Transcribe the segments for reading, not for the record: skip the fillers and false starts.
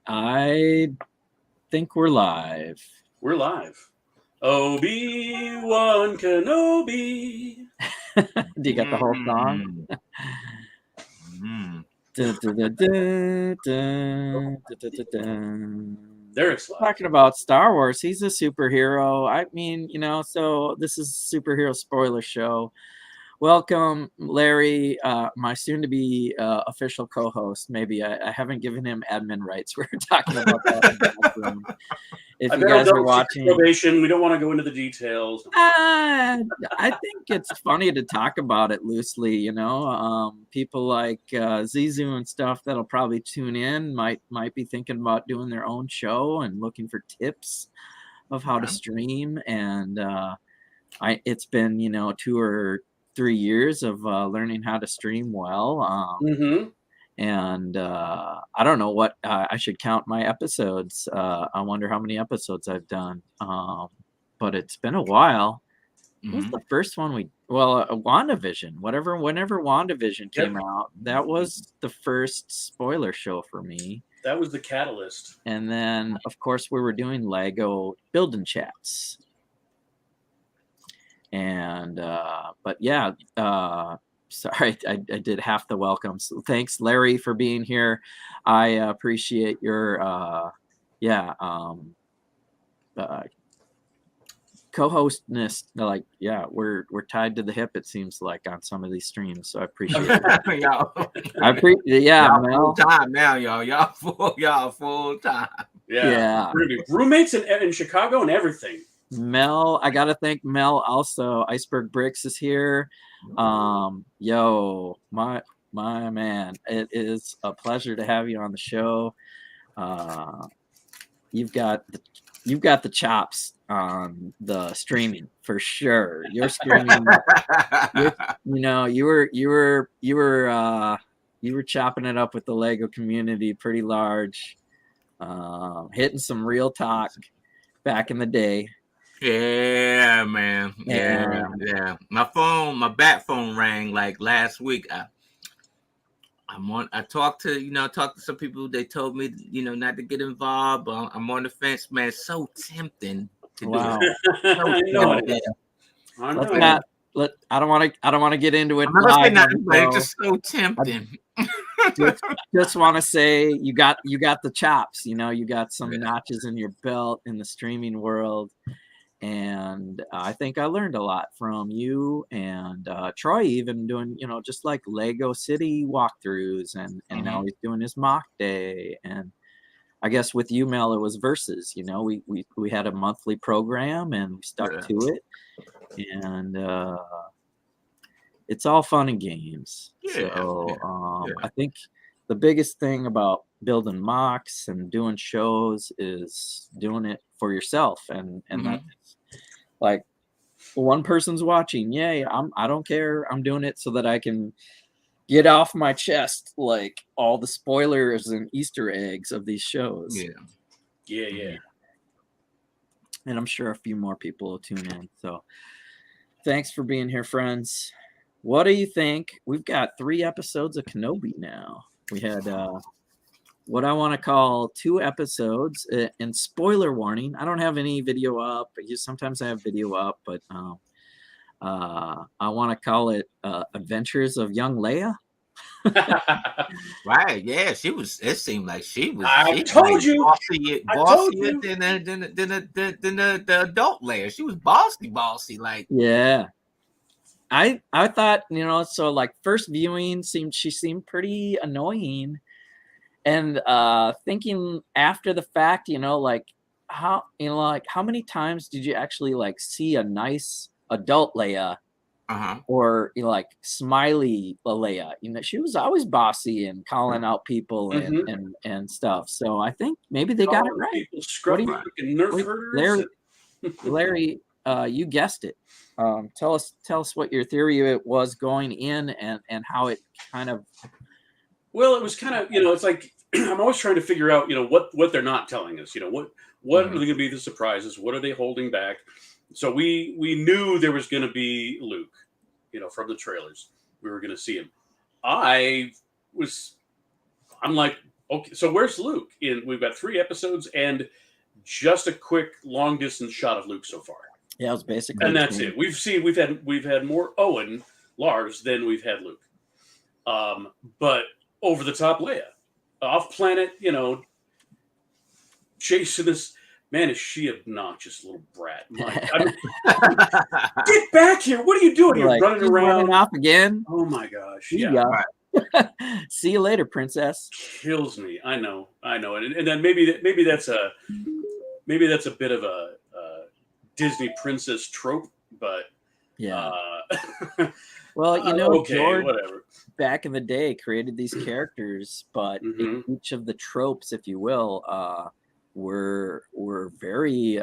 I think we're live. We're live. Obi-Wan Kenobi. Do you got the whole song? There it's live. Talking about Star Wars. He's a superhero. I mean, so this is superhero spoiler show. Welcome, Larry, my soon-to-be official co-host. Maybe I haven't given him admin rights. We're talking about that in the bathroom. If you guys are watching, probation, we don't want to go into the details. I think it's funny to talk about it loosely. People like Zizu and stuff that'll probably tune in might be thinking about doing their own show and looking for tips of how to stream. And it's been 2 or 3 years of learning how to stream well. And I don't know what I should count my episodes. I wonder how many episodes I've done. But it's been a while. What was the first one WandaVision, whenever WandaVision came out, that was the first spoiler show for me. That was the catalyst. And then, of course, we were doing Lego building chats. And but yeah, sorry, I did half the welcome. So thanks, Larry, for being here. I appreciate your co-hostness. We're tied to the hip, it seems like, on some of these streams. So I appreciate it. Y'all Mel. full time now, y'all. Y'all full time. Yeah. We're gonna be roommates in Chicago and everything. Mel, I gotta thank Mel also. Iceberg Bricks is here. Yo, my man, it is a pleasure to have you on the show. You've got the chops on the streaming for sure. You're streaming. You were chopping it up with the Lego community pretty large, hitting some real talk back in the day. Yeah, man. Yeah. My bat phone rang like last week. I talked to some people. They told me, not to get involved, but I'm on the fence, man. So tempting to do it. I know. I don't want to get into it. I'm not saying nothing, but it's just so tempting. Just want to say you got the chops. You got some notches in your belt in the streaming world. And I think I learned a lot from you and Troy, even doing, just like Lego City walkthroughs, and now he's doing his mock day. And I guess with you, Mel, it was Versus. We had a monthly program and we stuck to it. And it's all fun and games. I think the biggest thing about building mocks and doing shows is doing it for yourself, and that's like one person's watching. Yay! I don't care. I'm doing it so that I can get off my chest like all the spoilers and Easter eggs of these shows. Yeah. And I'm sure a few more people will tune in. So thanks for being here, friends. What do you think? We've got 3 episodes of Kenobi now. We had what I want to call 2 episodes. And spoiler warning, I don't have any video up. Sometimes I have video up, but I want to call it Adventures of Young Leia. Right? Yeah, she was. It seemed like she was. I told you, bossier than the adult Leia. She was bossy. Like, yeah. I thought, so like first viewing she seemed pretty annoying, and thinking after the fact, like how many times did you actually like see a nice adult Leia, or like smiley Leia? She was always bossy and calling out people and stuff. So I think maybe they got it right. Larry, you guessed it. Tell us what your theory was going in and how it kind of. Well, it was kind of, it's like I'm always trying to figure out, what they're not telling us. What are going to be the surprises? What are they holding back? So we knew there was going to be Luke, from the trailers. We were going to see him. I was I'm like, okay, so where's Luke? We've got 3 episodes and just a quick long distance shot of Luke so far. Yeah, it was basically, and that's it. We've had more Owen Lars than we've had Luke. But over the top Leia, off planet, chasing this. Man, is she obnoxious little brat. Get back here. What are you doing? You're running around. Running off again. Oh my gosh. Yeah. See you later, princess. Kills me. I know. And then maybe that's a bit of a Disney princess trope, but yeah. Well, okay, George, whatever. Back in the day, created these characters, but each of the tropes, if you will, were very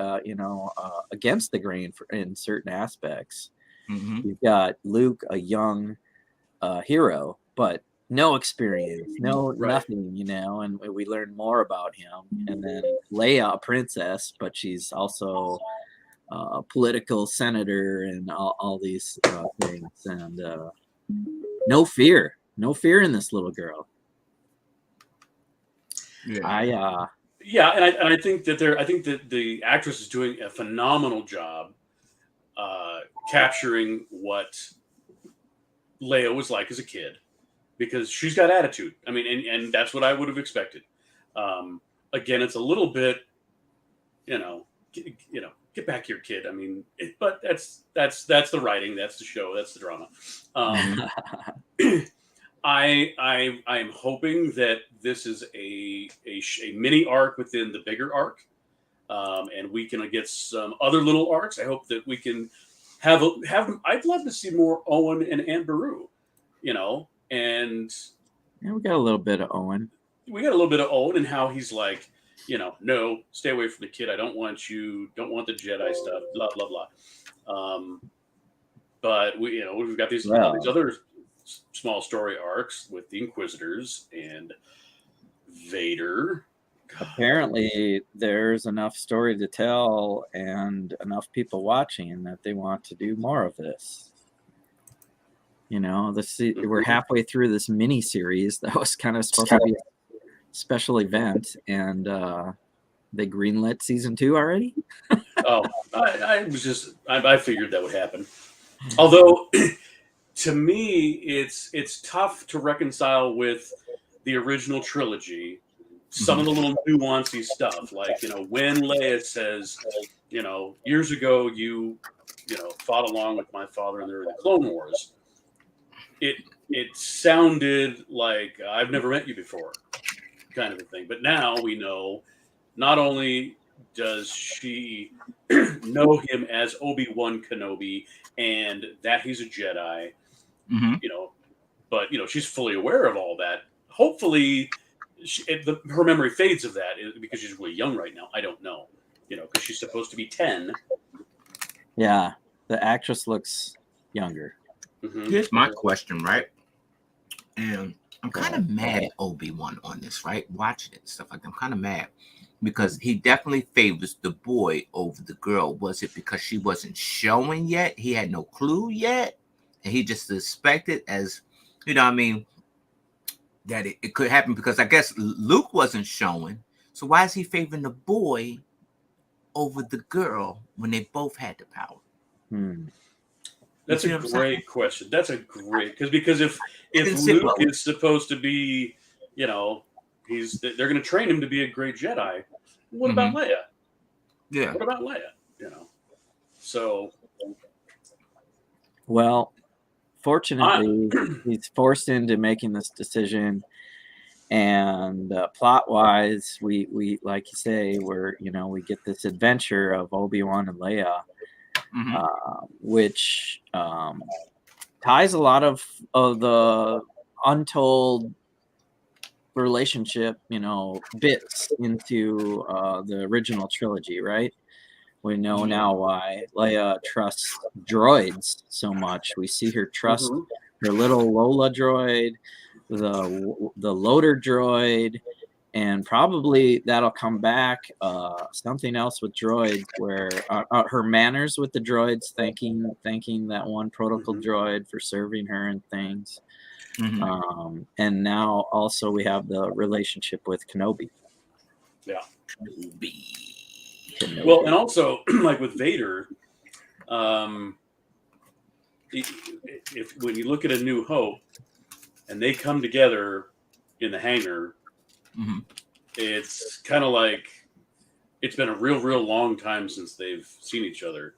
against the grain in certain aspects. You've got Luke, a young hero, but no experience, nothing, and we learn more about him. And then Leia, a princess, but she's also a political senator and all these things, and no fear in this little girl. Yeah, and I think that the actress is doing a phenomenal job capturing what Leia was like as a kid, because she's got attitude. I mean, and that's what I would have expected. Again, it's a little bit, get back here, kid. I mean, but that's the writing, that's the show, that's the drama. I am hoping that this is a mini arc within the bigger arc, and we can get some other little arcs. I hope that we can have. I'd love to see more Owen and Aunt Beru, and we got a little bit of Owen. We got a little bit of Owen and how he's like, no, stay away from the kid. I don't want you. Don't want the Jedi stuff. Blah blah blah. But we've got these other small story arcs with the Inquisitors and Vader. Apparently, there's enough story to tell and enough people watching that they want to do more of this. We're halfway through this mini series that was kind of supposed to be a special event, and they greenlit season 2 already. I figured that would happen. Although, to me, it's tough to reconcile with the original trilogy. Some of the little nuancy stuff, like when Leia says, years ago you fought along with my father in the Clone Wars. It sounded like I've never met you before, kind of a thing. But now we know, not only does she know him as Obi-Wan Kenobi and that he's a Jedi, but she's fully aware of all that. Hopefully, her memory fades of that because she's really young right now. I don't know, because she's supposed to be 10. Yeah, the actress looks younger. Here's my question, right? And I'm kind of mad at Obi-Wan on this, right? Watching it and stuff like that. I'm kind of mad because he definitely favors the boy over the girl. Was it because she wasn't showing yet? He had no clue yet? And he just suspected as, that it could happen because I guess Luke wasn't showing. So why is he favoring the boy over the girl when they both had the power? That's a great question. That's a great because if Luke is supposed to be, they're going to train him to be a great Jedi. What about Leia? Yeah. What about Leia? So. Well, fortunately, he's forced into making this decision, and plot-wise, we like you say, we get this adventure of Obi-Wan and Leia. Which ties a lot of the untold relationship, bits into the original trilogy, right? We know now why Leia trusts droids so much. We see her trust her little Lola droid, the loader droid, and probably that'll come back. Something else with droids, where her manners with the droids, thanking that one protocol droid for serving her and things. And now also we have the relationship with Kenobi. Yeah. Kenobi. Well, and also like with Vader, if when you look at A New Hope and they come together in the hangar, it's kind of like it's been a real long time since they've seen each other.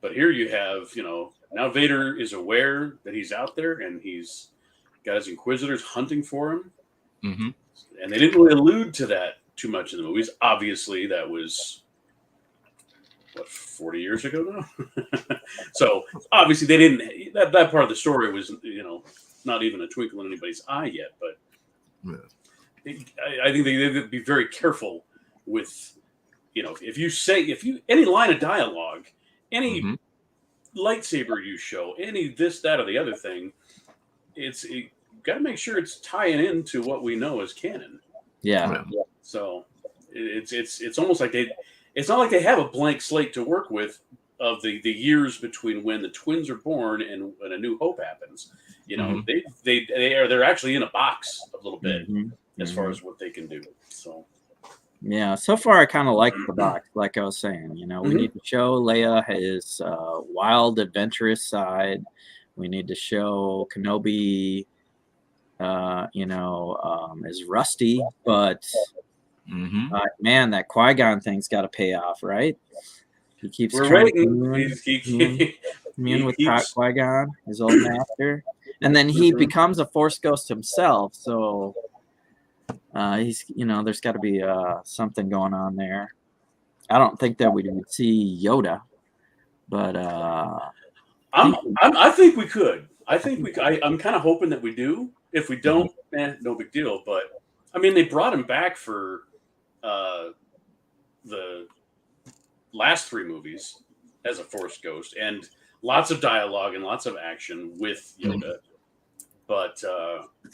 But here you have, now Vader is aware that he's out there and he's got his Inquisitors hunting for him. And they didn't really allude to that too much in the movies. Obviously, that was, 40 years ago now? So, obviously, they didn't, that part of the story was, not even a twinkle in anybody's eye yet. But I think they would be very careful with, any line of dialogue, any lightsaber you show, any this, that, or the other thing, you got to make sure it's tying into what we know as canon. Yeah. So it's almost like it's not like they have a blank slate to work with of the years between when the twins are born and when A New Hope happens. They're actually in a box a little bit as far as what they can do. So. Yeah, so far I kind of like the box, like I was saying. We need to show Leia his wild, adventurous side. We need to show Kenobi, is rusty, but man, that Qui-Gon thing's got to pay off, right? He keeps We're trying waiting. commune with Qui-Gon, his old master, and then he becomes a Force ghost himself. So he's, there's got to be something going on there. I don't think that we would see Yoda, but I think we could. I'm kind of hoping that we do. If we don't, no big deal. But I mean, they brought him back for the last 3 movies as a Force ghost, and lots of dialogue and lots of action with Yoda. But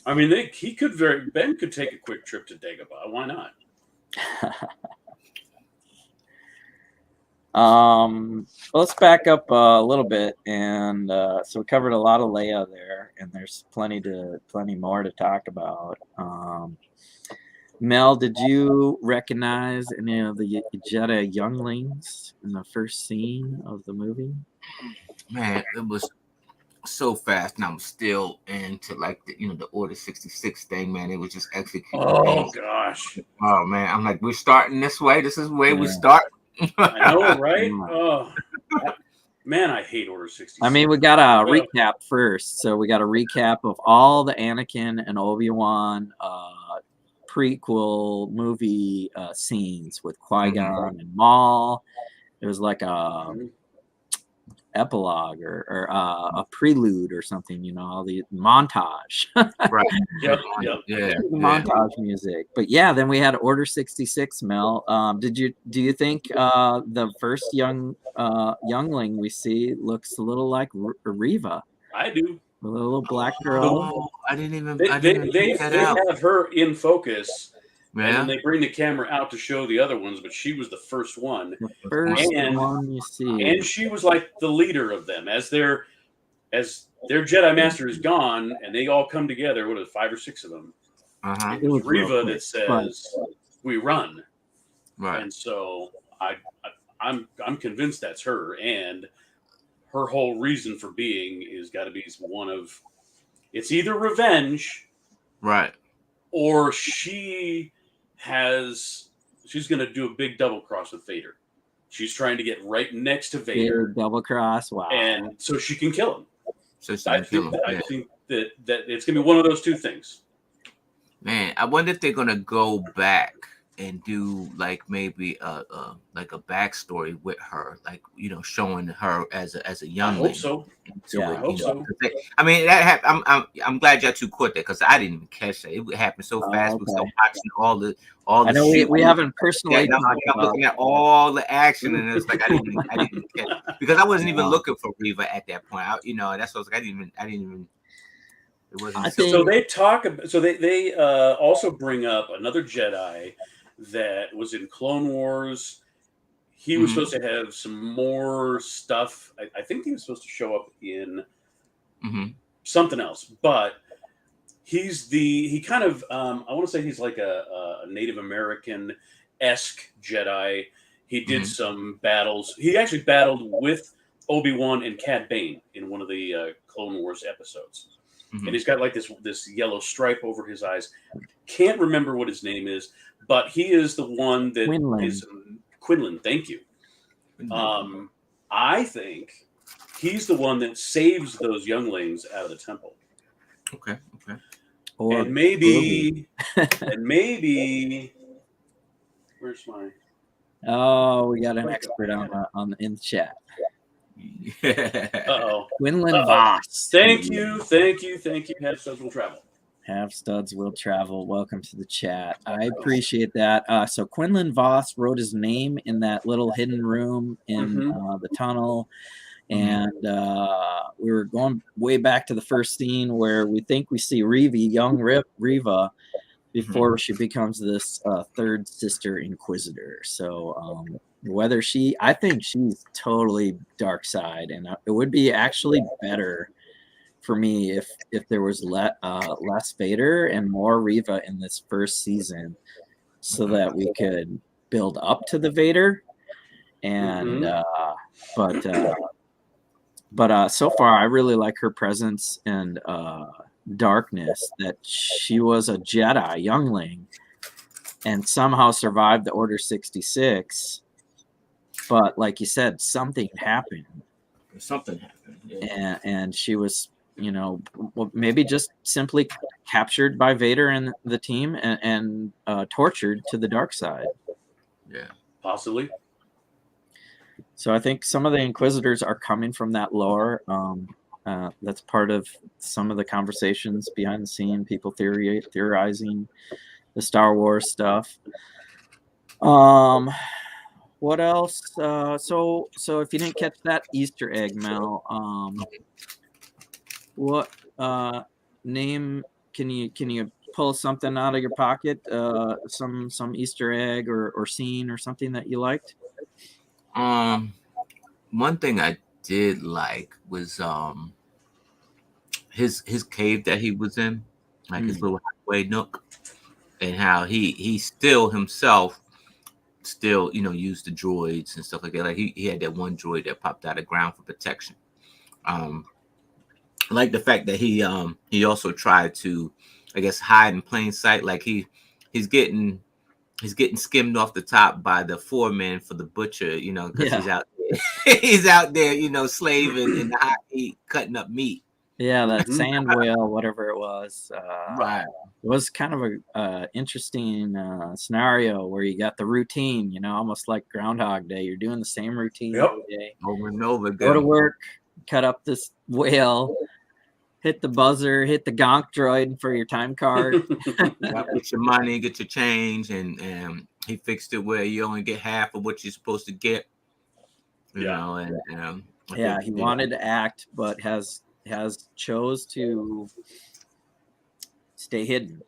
I mean, Ben could take a quick trip to Dagobah. Why not? Let's back up a little bit, and so we covered a lot of Leia there, and there's plenty more to talk about. Mel, did you recognize any of the Jedi younglings in the first scene of the movie? Man, it was so fast, and I'm still into like the Order 66 thing, man. It was just executed. Oh gosh. Oh man, I'm like, we're starting this way. This is the way we start. I know, right? Oh man, I hate Order 66. I mean, we got a recap first. So we got a recap of all the Anakin and Obi-Wan prequel movie scenes with Qui-Gon and Maul. It was like a epilogue or a prelude or something, all the montage. Right. Yep. Montage music. But yeah, then we had Order 66, Mel. Do you think the first youngling we see looks a little like Reva? I do. A little black girl. Oh, I didn't even. They have her in focus, yeah. And then they bring the camera out to show the other ones. But she was the first one. The first one you see, and she was like the leader of them as their Jedi Master is gone, and they all come together. What is it, 5 or 6 of them? It was Reva that says, "We run." Right. And so I'm convinced that's her, and her whole reason for being is got to be one of, it's either revenge, right, or she's going to do a big double cross with Vader. She's trying to get right next to Vader. Double cross, wow! And so she can kill him. So I think that it's going to be one of those 2 things. Man, I wonder if they're going to go back and do like maybe like a backstory with her, like showing her as a youngling. I hope so. I hope so. I mean, that I'm glad y'all 2 caught that, because I didn't even catch that. It happened so fast. Okay. We started watching all the. I know we haven't personally. Yeah, I'm looking at all the action, and it's like I didn't catch it, because I wasn't even looking for Reva at that point. That's what I didn't even. It wasn't. So they talk. So they also bring up another Jedi that was in Clone Wars. He was supposed to have some more stuff. I think he was supposed to show up in something else. But he kind of I want to say he's like a Native American-esque Jedi. He did some battles. He actually battled with Obi-Wan and Cad Bane in one of the Clone Wars episodes. And he's got like this yellow stripe over his eyes. Can't remember what his name is, but he is the one that is Quinlan. Thank you. I think he's the one that saves those younglings out of the temple. Okay. Or and maybe, where's my? Oh, we got an expert in the chat. Uh-oh. Quinlan Voss. Thank you. Have studs will travel. Have studs will travel. Welcome to the chat. I appreciate that. So Quinlan Voss wrote his name in that little hidden room in the tunnel. And we were going way back to the first scene where we think we see young Reva, before she becomes this third sister Inquisitor. So I think she's totally dark side, and it would be actually better for me if there was less Vader and more Reva in this first season, so that we could build up to the Vader. And but so far I really like her presence and darkness, that she was a Jedi youngling and somehow survived the Order 66. But like you said, something happened. Yeah. And she was, maybe just simply captured by Vader and the team and tortured to the dark side. Yeah, possibly. So I think some of the Inquisitors are coming from that lore. That's part of some of the conversations behind the scene, people theorizing the Star Wars stuff. What else? So if you didn't catch that Easter egg, Mel, what name can you pull something out of your pocket? Some Easter egg or scene or something that you liked? One thing I did like was his cave that he was in, like his little halfway nook, and how he still himself used the droids and stuff like that. Like he had that one droid that popped out of the ground for protection. I like the fact that he also tried to, I guess, hide in plain sight. Like he's getting skimmed off the top by the foreman for the butcher, because he's out there. He's out there, slaving in the hot heat, cutting up meat. Yeah, that sand whale, whatever it was. Right. It was kind of a interesting scenario where you got the routine, almost like Groundhog Day. You're doing the same routine every day. Over and over again. Go to work, cut up this whale, hit the buzzer, hit the gonk droid for your time card. Get your money, get your change, and he fixed it where you only get half of what you're supposed to get. You know, and he wanted to act, but has chose to stay hidden.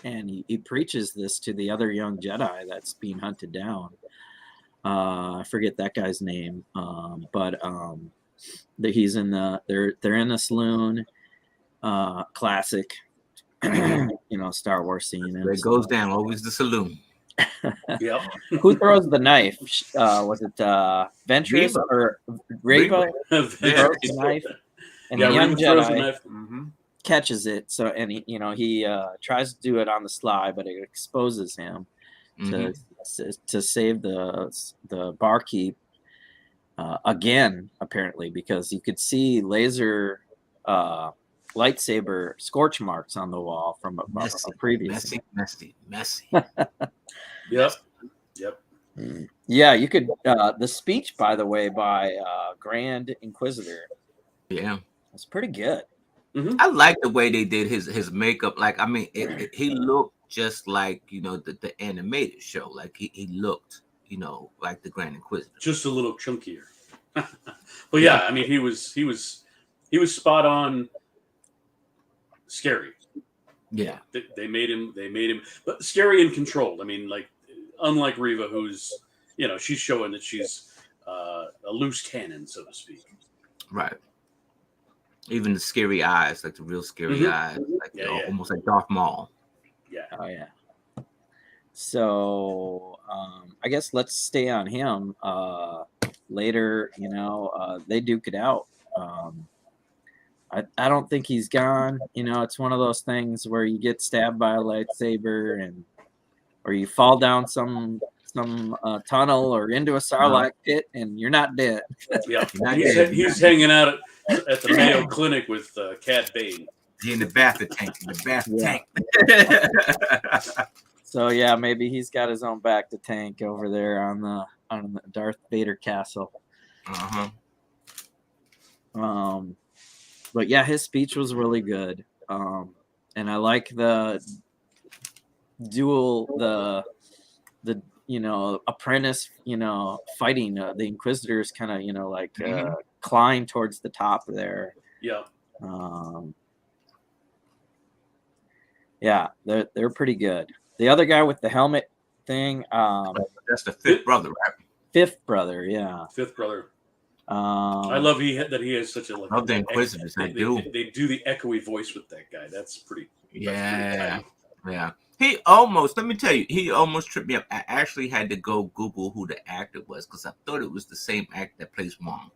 And he preaches this to the other young Jedi that's being hunted down. I forget that guy's name, but he's in they're in a saloon, classic Star Wars scene. And it goes down, always the saloon. Yep. Who throws the knife? Was it Ventress or Reva? Throws the knife, and the young Jedi catches it. So, and he tries to do it on the sly, but it exposes him to save the barkeep again, apparently, because you could see laser lightsaber scorch marks on the wall from a previous. Messy. Yep. Yeah, you could. The speech, by the way, by Grand Inquisitor. Yeah, it's pretty good. I like the way they did his makeup. Like, I mean, he looked just like the animated show. Like he looked, like the Grand Inquisitor, just a little chunkier. But yeah, I mean, he was spot on. Scary. Yeah, they made him, but scary and controlled. I mean, like, unlike Reva, who's she's showing that she's a loose cannon, so to speak. Right. Even the scary eyes, like the real scary eyes, like almost like Darth Maul. Yeah. Oh yeah. So I guess let's stay on him. Later, they duke it out. I don't think he's gone. It's one of those things where you get stabbed by a lightsaber or you fall down some tunnel or into a Sarlacc pit and you're not dead. Yeah, he's hanging out at the Mayo Clinic with Cad Bane. He in the bathroom tank. Tank. So yeah, maybe he's got his own back to tank over there on the Darth Vader castle. But yeah, his speech was really good, and I like the dual the apprentice fighting the Inquisitors kind of climb towards the top there. Yeah. Yeah, they're pretty good. The other guy with the helmet thing, that's the fifth brother, right? Fifth brother, yeah. Fifth brother. I love that he has such a love the Inquisitors. They do the echoey voice with that guy. That's pretty. Yeah, yeah. He almost, let me tell you, he almost tripped me up. I actually had to go Google who the actor was because I thought it was the same actor that plays Wong.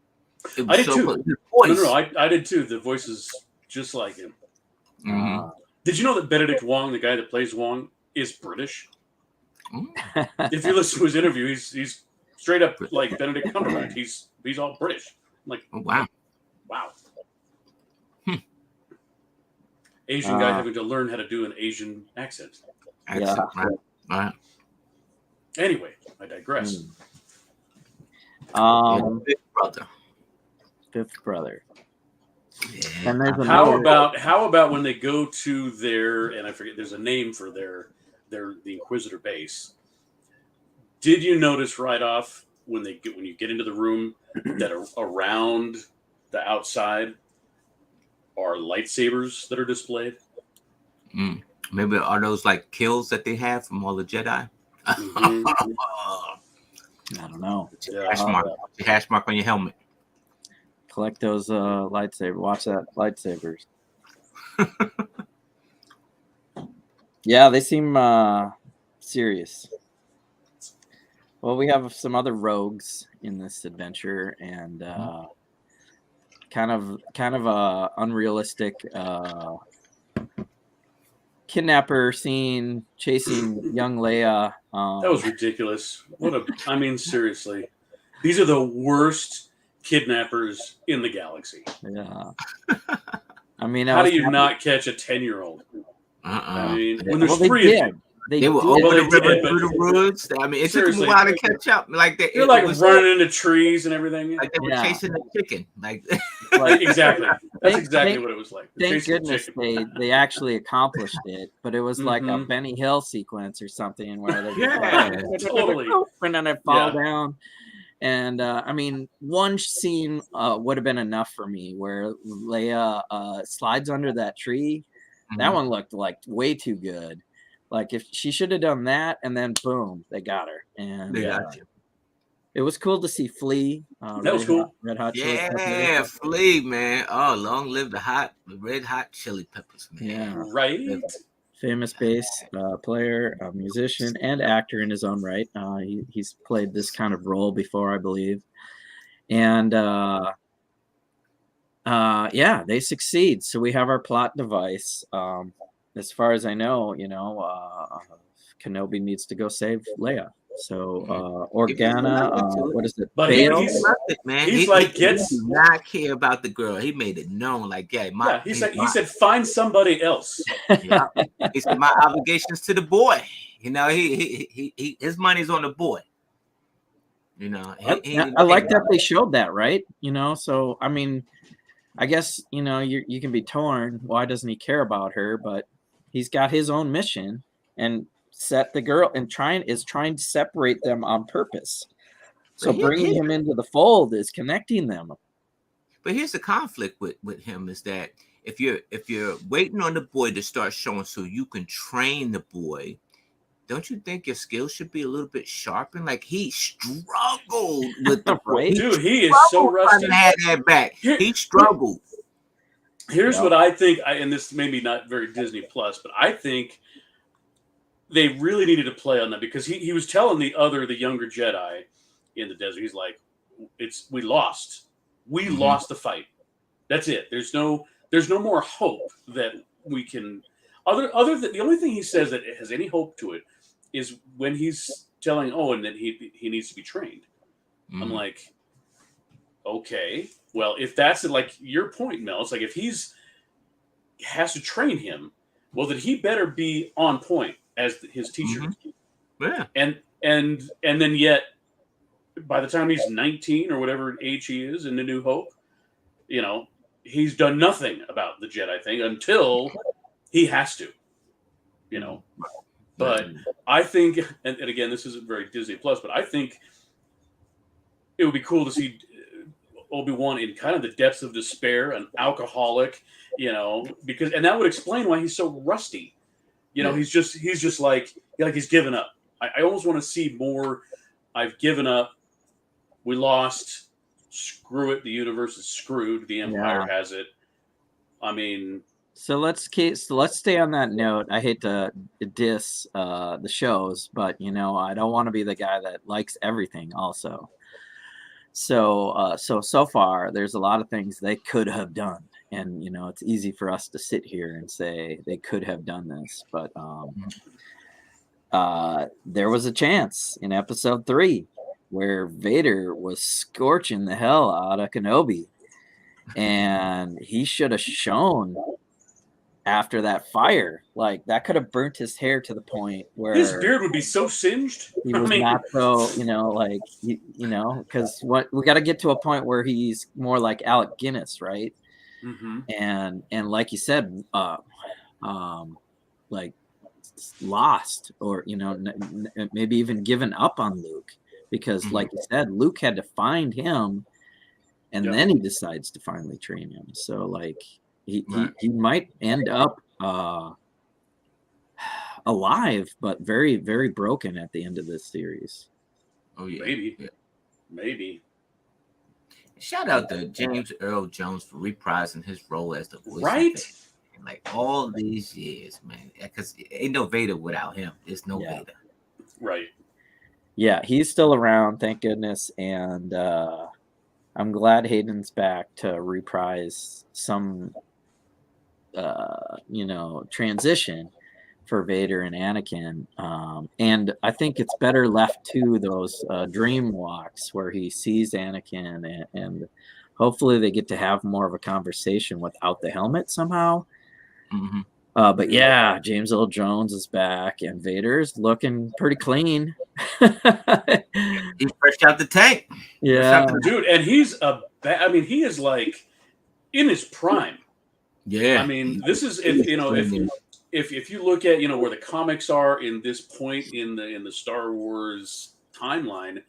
I did too. No, I did too. The voice is just like him. Did you know that Benedict Wong, the guy that plays Wong, is British? If you listen to his interview, he's straight up like Benedict Cumberbatch. He's all British. I'm like, wow. Asian guy having to learn how to do an Asian accent. Right. Anyway, I digress. Fifth brother. Yeah. And how about when they go to their, and I forget, there's a name for the Inquisitor base. Did you notice right off when you get into the room that around the outside are lightsabers that are displayed? Maybe are those like kills that they have from all the Jedi? I don't know. Hash mark on your helmet. Collect those lightsabers. Watch that lightsabers. Yeah, they seem serious. Well, we have some other rogues in this adventure, and kind of a unrealistic kidnapper scene chasing young Leia. That was ridiculous. Seriously, these are the worst kidnappers in the galaxy. Yeah. I mean, how do you not catch a 10-year-old? I mean, when there's three of them. They were over the river through the woods. I mean, it took them a while to catch up. Like they're like running into trees and everything. Like they were chasing the chicken. Like exactly. That's exactly what it was like. Thank goodness they actually accomplished it, but it was like a Benny Hill sequence or something where they totally and then they fall down. And I mean, one scene would have been enough for me where Leia slides under that tree. That one looked like way too good. Like if she should have done that, and then boom, they got her. And it was cool to see Flea. That was cool. Red Hot Chili Peppers. Flea, man. Oh, long live the Red Hot Chili Peppers, man. Yeah, right. Famous bass player, musician, and actor in his own right. He's played this kind of role before, I believe. And they succeed. So we have our plot device. As far as I know, Kenobi needs to go save Leia. So Organa, what is it? But he's like, he did not care about the girl. He made it known, like, he said, find somebody else. Yeah, he said, my obligations to the boy. He his money's on the boy. I like that they showed that, right? So I mean, I guess you can be torn. Why doesn't he care about her? But he's got his own mission and set the girl and trying to separate them on purpose. So bringing him into the fold is connecting them. But here's the conflict with him is that if you're waiting on the boy to start showing so you can train the boy, don't you think your skills should be a little bit sharpened? Like he struggled with the dude. He is so rusty. Had that back. He struggled. Here's what I think, and this may be not very Disney Plus, but I think they really needed to play on that because he was telling the younger Jedi in the desert, he's like, we lost. We lost the fight. That's it. There's no more hope that we can other than the only thing he says that has any hope to it is when he's telling Owen that he needs to be trained. I'm like, okay, well, if that's like your point, Mel, it's like if has to train him, well, then he better be on point as his teacher. Yeah. And then yet by the time he's 19 or whatever age he is in the New Hope, he's done nothing about the Jedi thing until he has to, But I think, and again, this isn't very Disney Plus, but I think it would be cool to see Obi-Wan in kind of the depths of despair, an alcoholic, because, and that would explain why he's so rusty. He's just like he's given up. I almost want to see more. I've given up. We lost. Screw it. The universe is screwed. The Empire has it. I mean. So let's stay on that note. I hate to diss the shows, but I don't want to be the guy that likes everything also. So far there's a lot of things they could have done, and it's easy for us to sit here and say they could have done this, but there was a chance in episode 3 where Vader was scorching the hell out of Kenobi, and he should have shown after that fire. Like, that could have burnt his hair to the point where his beard would be so singed. He was not so, because what we got to get to a point where he's more like Alec Guinness, right? And like you said, like lost, or maybe even given up on Luke, because like you said, Luke had to find him, and then he decides to finally train him. So like he might end up alive, but very, very broken at the end of this series. Oh yeah, maybe. Shout out to James Earl Jones for reprising his role as the voice. Right? In like all these years, man. Because ain't no Vader without him. There's no Vader. Right. Yeah, he's still around, thank goodness. And I'm glad Hayden's back to reprise some, transition for Vader and Anakin. And I think it's better left to those dream walks where he sees Anakin, and hopefully they get to have more of a conversation without the helmet somehow. But yeah, James Earl Jones is back, and Vader's looking pretty clean. He's fresh out the tank. Yeah, dude, and he's he is like in his prime. Yeah, I mean, this is if you look at where the comics are in this point in the Star Wars timeline,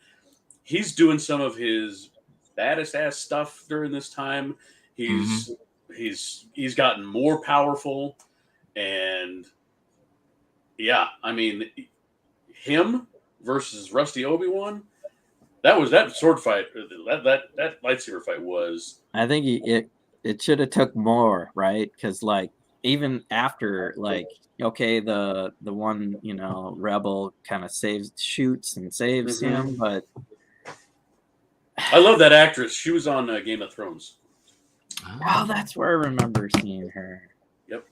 he's doing some of his baddest ass stuff during this time. He's gotten more powerful, and him versus Rusty Obi-Wan, that sword fight, that lightsaber fight was. I think it should have took more, right? Because like even after, like, okay, the one rebel kind of shoots and saves him, but I love that actress. She was on Game of Thrones. Oh, that's where I remember seeing her. Yep.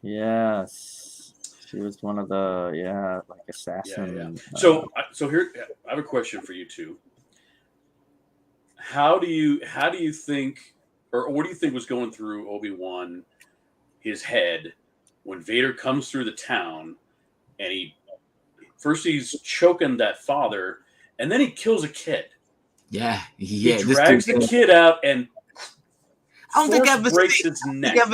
Yes, she was one of the assassin. Yeah. So here, I have a question for you two. How do you think, or what do you think was going through Obi-Wan, his head, when Vader comes through the town, and he's choking that father, and then he kills a kid. He drags the kid out, and I don't think I've ever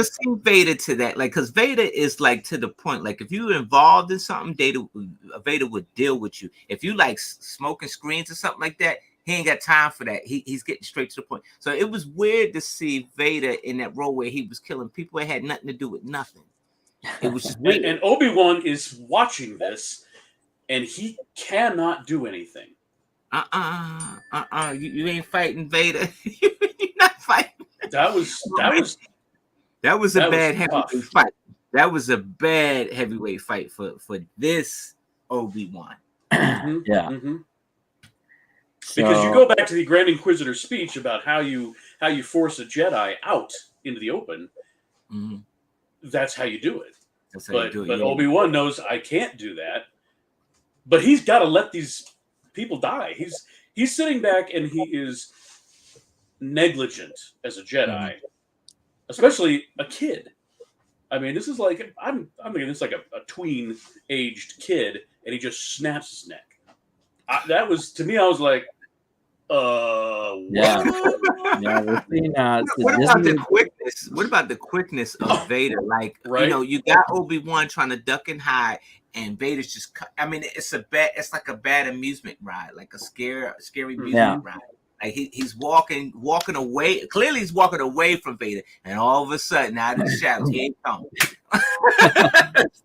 seen Vader to that. Like, because Vader is like to the point. Like, if you're involved in something, Vader would deal with you. If you like smoking screens or something like that, he ain't got time for that. He's getting straight to the point. So it was weird to see Vader in that role where he was killing people that had nothing to do with nothing. It was just weird. And Obi-Wan is watching this, and he cannot do anything. You ain't fighting Vader. You're not fighting. That was That was a bad tough. heavyweight fight. That was a bad heavyweight fight for this Obi-Wan. Yeah. Mm-hmm. So, Because you go back to the Grand Inquisitor's speech about how you force a Jedi out into the open. Mm-hmm. That's how you do it. That's how But you do it. Yeah. Obi-Wan knows I can't do that. But he's got to let these people die. He's sitting back and he is negligent as a Jedi, especially a kid. I mean, this is like I'm thinking this is like a tween aged kid, and he just snaps his neck. That was, to me, I was like, yeah, what? yeah. We're seeing, what about the quickness? What about the quickness of Vader? Like, Right. you know, you got Obi-Wan trying to duck and hide, and Vader's just. I mean, it's like a bad amusement ride, like a scary amusement ride. Like he's walking away. Clearly, he's walking away from Vader, and all of a sudden, out of the shadows, he ain't coming.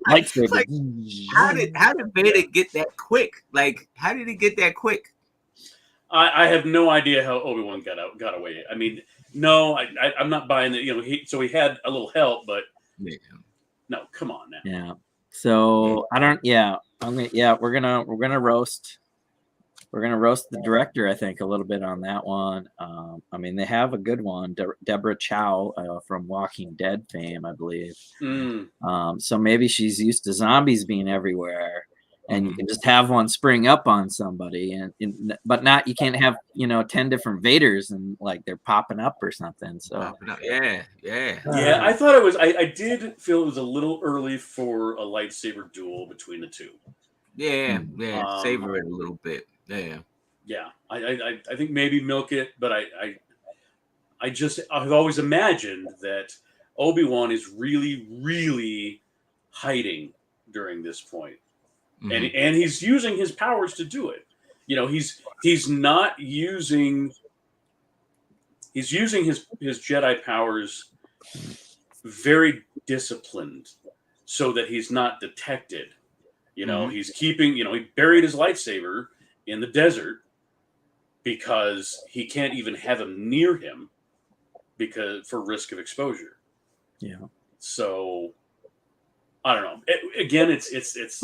like, how did Vader get that quick? Like, how did he get that quick? I have no idea how Obi-Wan got away. I mean, no, I'm not buying that. You know, he had a little help, but no, come on now. Yeah. So I don't. Yeah. We're gonna roast. We're gonna roast the director, I think, a little bit on that one. I mean, they have a good one, Deborah Chow from Walking Dead fame, I believe. So maybe she's used to zombies being everywhere, and you can just have one spring up on somebody, but not. You can't have 10 different Vaders and like they're popping up or something. So yeah. I thought it was. I did feel it was a little early for a lightsaber duel between the two. Yeah. Savor it a little bit. Yeah. I think maybe milk it, but I've always imagined that Obi-Wan is really, really hiding during this point. And he's using his powers to do it. You know, he's not using his Jedi powers very disciplined so that he's not detected. You know, he's keeping, he buried his lightsaber in the desert because he can't even have him near him for risk of exposure. Yeah. So I don't know. Again, it's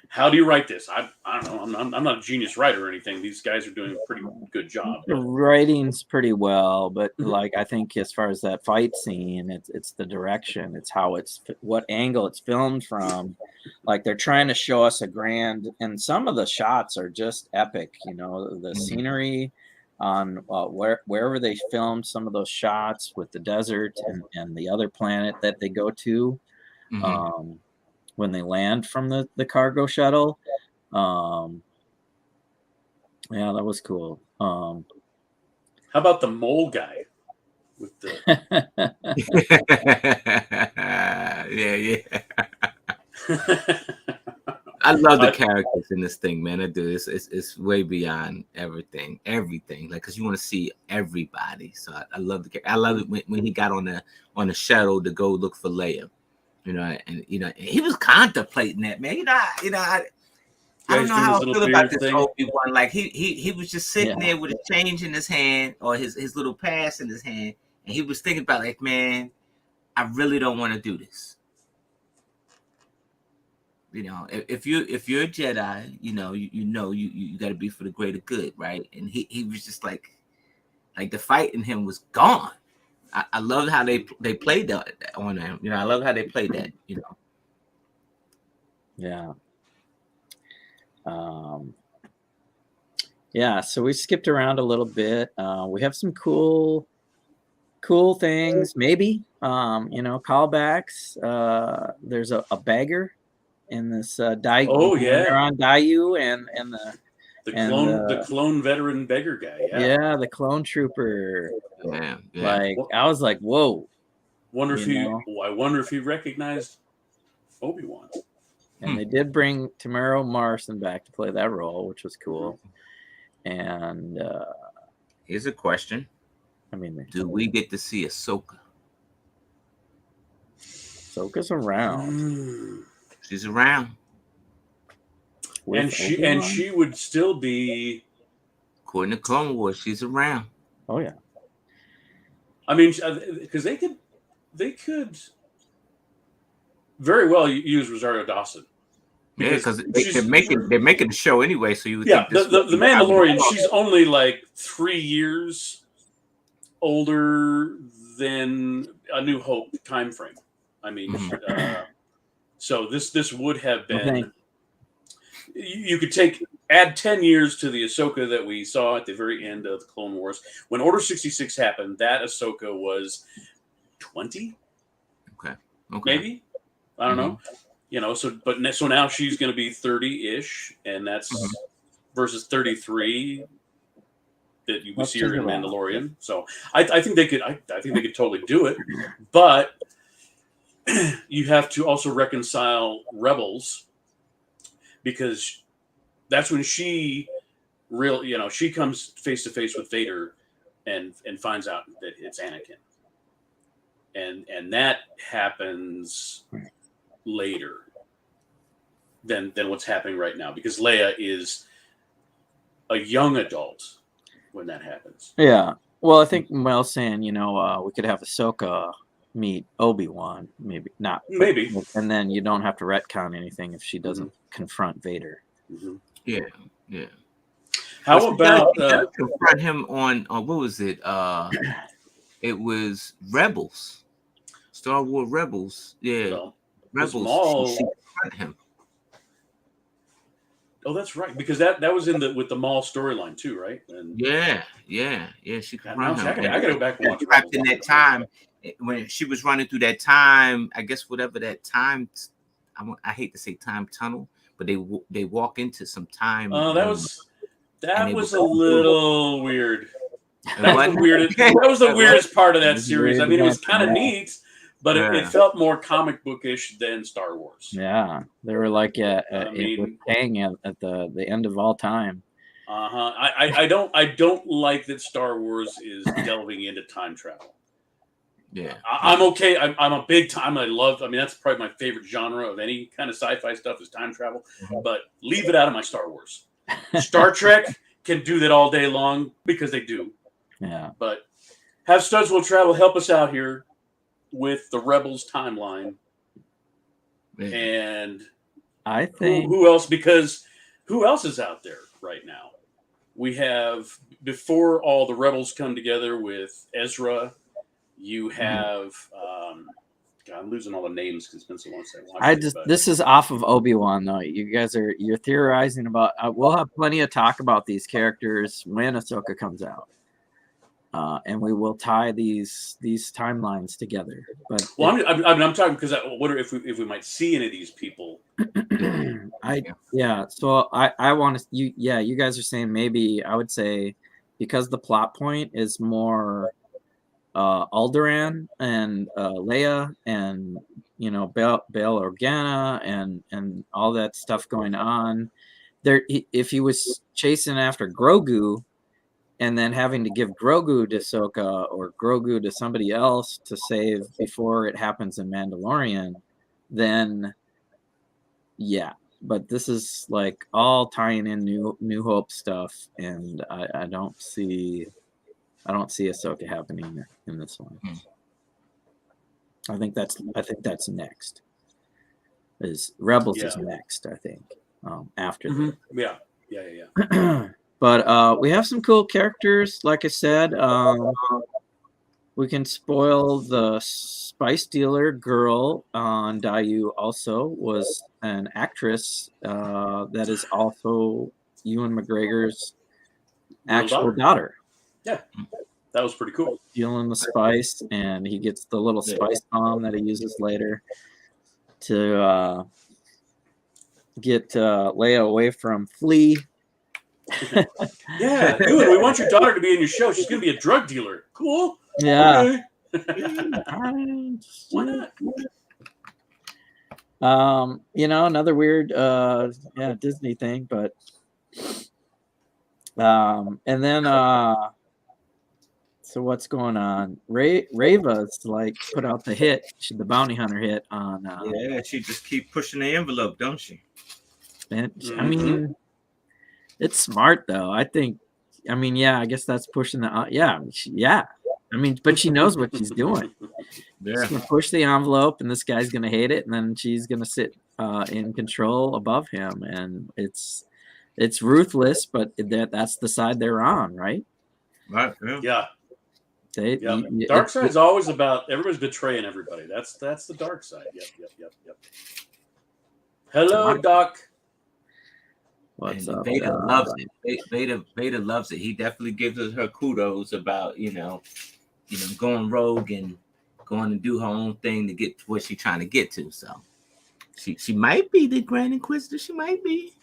how do you write this? I don't know. I'm not a genius writer or anything. These guys are doing a pretty good job. The writing's pretty well, but like I think as far as that fight scene, it's the direction, it's how what angle it's filmed from. Like they're trying to show us a grand, and some of the shots are just epic. The scenery on wherever they filmed some of those shots with the desert and the other planet that they go to. When they land from the cargo shuttle. Yeah, that was cool. How about the mole guy with the yeah. I love the characters in this thing, man. I do. It's way beyond everything. Like, because you want to see everybody. So I love I love it when he got on the shuttle to go look for Leia. And he was contemplating that, man. I don't know how I feel about this Obi-Wan. Like he was just sitting there with a change in his hand or his little pass in his hand, and he was thinking about like, man, I really don't want to do this. If you're a Jedi, you got to be for the greater good, right? And he was just like the fight in him was gone. I love how they played that on him. I love how they played that. Yeah. Yeah. So we skipped around a little bit. We have some cool things. Maybe callbacks. There's a bagger in this Daiyu. Oh yeah, they're on Daiyu and the clone veteran beggar guy. Yeah, the clone trooper. Yeah. Like I was like, whoa. I wonder if he recognized Obi-Wan. And they did bring Tamara Morrison back to play that role, which was cool. And here's a question. I mean, do we get to see Ahsoka? Ahsoka's around. She's around. And she would still be, according to Clone Wars, she's around. Oh yeah. I mean, because they could they could very well use Rosario Dawson. Yeah, because they're making the show anyway, so you would think this the Mandalorian, she's only like 3 years older than A New Hope time frame. I mean, so this would have been. You could add 10 years to the Ahsoka that we saw at the very end of the Clone Wars. When Order 66 happened, that Ahsoka was 20. Okay. Maybe, I don't know. You know, so now she's going to be 30-ish, and that's versus 33 that you see her in Mandalorian. So I think they could. I think they could totally do it, but you have to also reconcile Rebels, because that's when she comes face to face with Vader and finds out that it's Anakin, and that happens later than what's happening right now, because Leia is a young adult when that happens. Yeah. Well, I think Mel's saying, we could have Ahsoka meet Obi-Wan, maybe not. Maybe. And then you don't have to retcon anything if she doesn't confront Vader. Yeah. How about confront him on what was it? It was Rebels. Star Wars Rebels. Yeah. Well, Rebels. She confront him. Oh, that's right, because that was with the Maul storyline too, right? And yeah. She confronted him. I gotta go back and watch. Trapped in that time when she was running through that time, I guess whatever that time. I hate to say time tunnel, but they walk into some time. Oh, that was a little weird. That was the weirdest part of that series. I mean, it was kind of neat, but it felt more comic bookish than Star Wars. Yeah, they were like hang at the end of all time. I don't like that Star Wars is delving into time travel. Yeah, I'm okay. I'm a big time. That's probably my favorite genre of any kind of sci-fi stuff is time travel. But leave it out of my Star Wars. Star Trek can do that all day long because they do. Yeah. But have Studs Will Travel help us out here with the Rebels timeline. And I think who else? Because who else is out there right now? We have, before all the Rebels come together with Ezra, you have God, I'm losing all the names because it's been so long since I watched it. This is off of Obi-Wan though. You guys you're theorizing about. We'll have plenty of talk about these characters when Ahsoka comes out, and we will tie these timelines together. But I'm talking because I wonder if we might see any of these people. So I want to. You guys are saying maybe. I would say because the plot point is more Alderaan and Leia and Bail Organa and all that stuff going on there. If he was chasing after Grogu and then having to give Grogu to Ahsoka or Grogu to somebody else to save before it happens in Mandalorian, then but this is like all tying in New Hope stuff, and I don't see Ahsoka happening in this one. I think that's next. Is Rebels is next, I think. After that. Yeah. But we have some cool characters. Like I said, we can spoil the spice dealer girl on Dayu. Also, was an actress that is also Ewan McGregor's actual daughter. Yeah, that was pretty cool. Dealing the spice, and he gets the little spice bomb that he uses later to get Leia away from Flea. Yeah, dude, we want your daughter to be in your show. She's going to be a drug dealer. Cool. Yeah. Okay. Why not? Another weird Disney thing, but and then so what's going on? Rava's like put out the hit, the bounty hunter hit on. She just keep pushing the envelope, don't she? And, I mean, it's smart though. I think. I mean, I guess that's pushing the. I mean, but she knows what she's doing. Yeah. She's gonna push the envelope, and this guy's gonna hate it, and then she's gonna sit in control above him, and it's ruthless, but that's the side they're on, right? Right. Yeah. They, Yeah. you- Dark it- side's always about everybody's betraying everybody. That's the dark side. Yep. Hello, Doc. What's And up? Vader loves it. Vader loves it. He definitely gives her kudos about going rogue and going to do her own thing to get to where she's trying to get to. So she might be the Grand Inquisitor. She might be.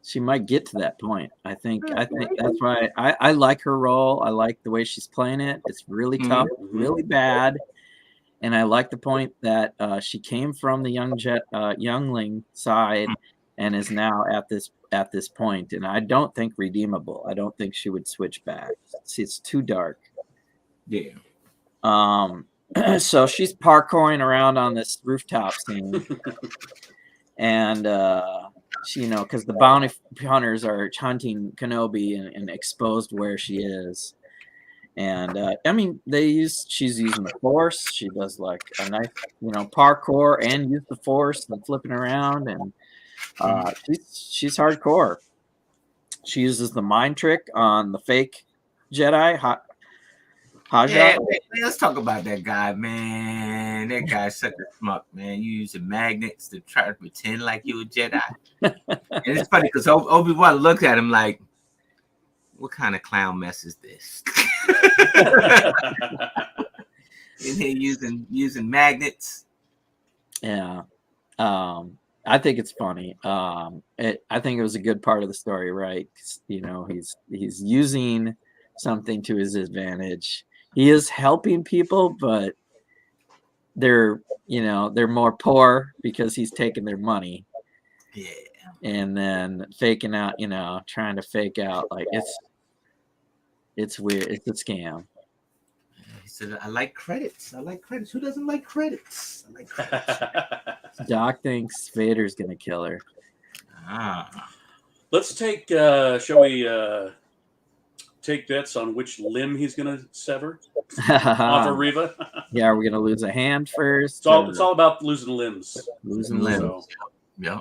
She might get to that point. I think that's why I like her role. I like the way she's playing it. It's really tough, really bad. And I like the point that she came from the youngling side and is now at this point. And I don't think redeemable. I don't think she would switch back. It's too dark. Yeah. So she's parkouring around on this rooftop scene, and she, because the bounty hunters are hunting Kenobi and exposed where she is. And I mean, she's using the Force. She does like a nice, parkour and use the Force and flipping around, and she's hardcore. She uses the mind trick on the fake Jedi. Haja. Yeah, let's talk about that guy, man. That guy's such a schmuck, man. You using magnets to try to pretend like you're a Jedi. And it's funny because Obi-Wan looked at him like, what kind of clown mess is this? In here using magnets. Yeah. I think it's funny. I think it was a good part of the story, right? He's using something to his advantage. He is helping people, but they're more poor because he's taking their money. Yeah. And then faking out, trying to fake out like it's weird. It's a scam. He said, I like credits. Who doesn't like credits? I like credits. Doc thinks Vader's gonna kill her. Let's take shall we take bets on which limb he's gonna sever off of Reva? Yeah, are we gonna lose a hand first? It's all about losing limbs. Losing limbs. So. Yep.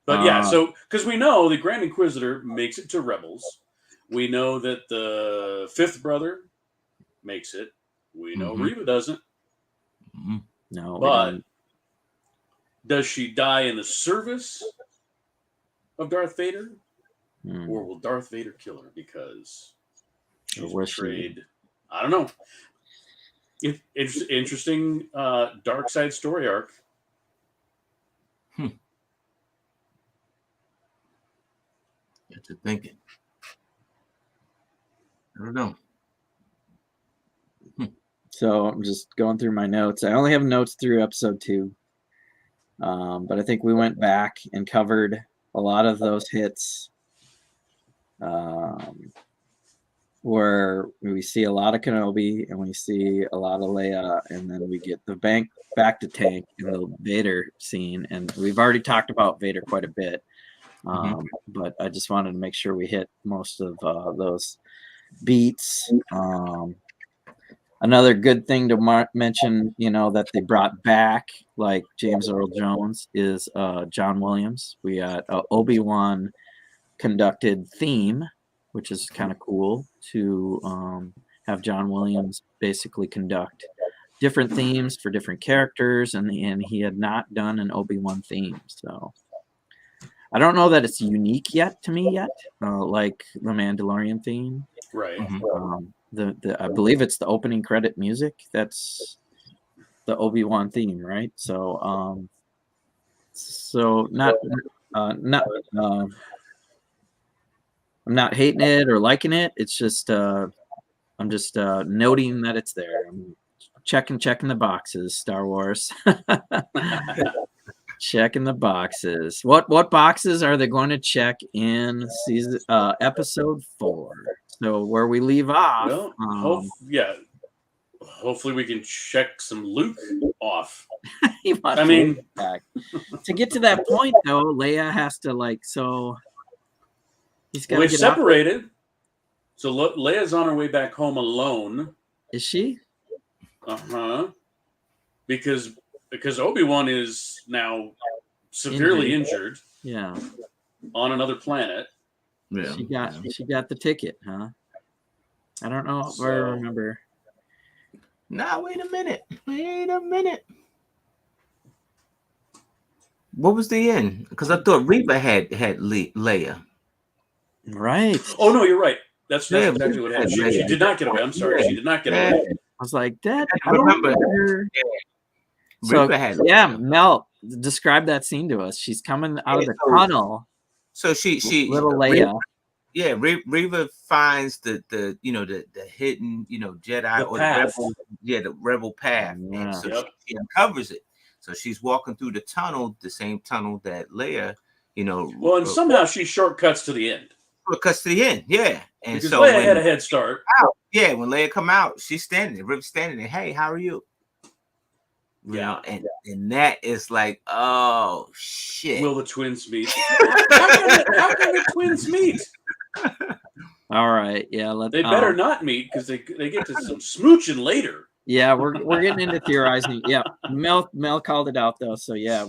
But yeah, so because we know the Grand Inquisitor makes it to Rebels, we know that the fifth brother makes it. We know Reva doesn't. No, but does she die in the service of Darth Vader, or will Darth Vader kill her because she's betrayed? I don't know. Interesting dark side story arc. Get to thinking. I don't know. So I'm just going through my notes. I only have notes through episode 2. But I think we went back and covered a lot of those hits where we see a lot of Kenobi and we see a lot of Leia, and then we get the back to tank in the Vader scene. And we've already talked about Vader quite a bit. But I just wanted to make sure we hit most of those beats. Another good thing to mention, that they brought back, like James Earl Jones, is John Williams. We got Obi-Wan conducted theme, which is kind of cool to have John Williams basically conduct different themes for different characters, and he had not done an Obi-Wan theme, so I don't know that it's unique to me, like the Mandalorian theme. Right. I believe it's the opening credit music. That's the Obi-Wan theme, right? So, I'm not hating it or liking it. It's just I'm just noting that it's there. I'm checking the boxes. Star Wars. Checking the boxes. What boxes are they going to check in episode 4? So where we leave off. Well, hopefully we can check some Luke off. Back. To get to that point though, Leia has to he's got to get separated. So Leia's on her way back home alone. Is she? Because Obi-Wan is now severely injured. Yeah. On another planet. Yeah. She got the ticket, huh? I don't know if I remember. Nah, wait a minute. What was the end? Because I thought Reva had Leia. Right. Oh no, you're right. That's exactly what happened. She did not get away. I'm sorry. She did not get away. I was like, that. I remember. So Mel, describe that scene to us. She's coming out of the tunnel. So she little Leia. Reva finds the hidden Jedi or the rebel path, and so she uncovers it. So she's walking through the tunnel, the same tunnel that Leia, Well, and somehow she shortcuts to the end. Shortcuts to the end, yeah. And because so Leia had a head start. When Leia come out, she's standing there, Riv's standing there. Hey, how are you? And that is like, oh shit. Will the twins meet? How can the twins meet? All right, yeah. They better not meet because they get to some smooching later. Yeah, we're getting into theorizing. Yeah, Mel called it out though. So yeah,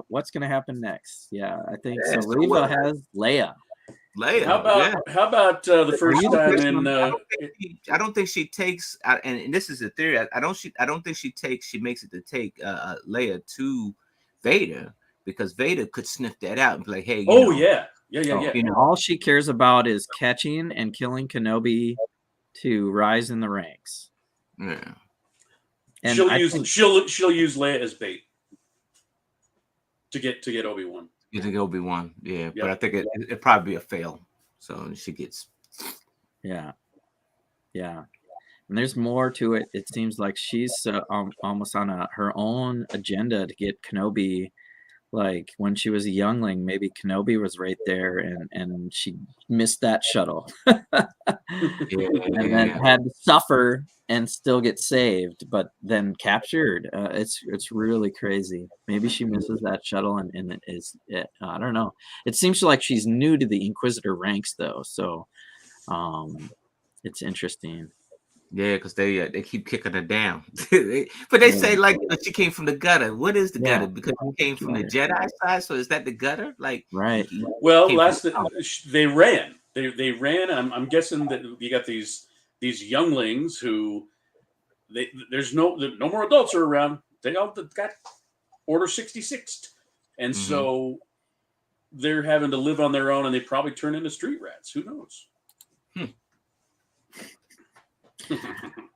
what's gonna happen next? Yeah, I think so. Reva has Leia. How about the first time in? I don't think she takes, and this is a theory. I don't think she makes it to take Leia to Vader, because Vader could sniff that out and be like, hey, yeah. All she cares about is catching and killing Kenobi to rise in the ranks. Yeah, and she'll use Leia as bait to get Obi-Wan. You think Obi-Wan, yeah. But I think it'd probably be a fail. So she gets, yeah. And there's more to it. It seems like she's almost on her own agenda to get Kenobi. Like when she was a youngling, maybe Kenobi was right there, and she missed that shuttle, and then had to suffer and still get saved, but then captured. It's really crazy. Maybe she misses that shuttle, and it is. I don't know. It seems like she's new to the Inquisitor ranks, though. So, it's interesting. Yeah, because they keep kicking her down, but they say like she came from the gutter. What is the gutter? Because she came from the Jedi side, so is that the gutter? Like, right? Well, they ran. They ran. I'm guessing that you got these younglings who there's no more adults are around. They all got Order 66, and so they're having to live on their own, and they probably turn into street rats. Who knows?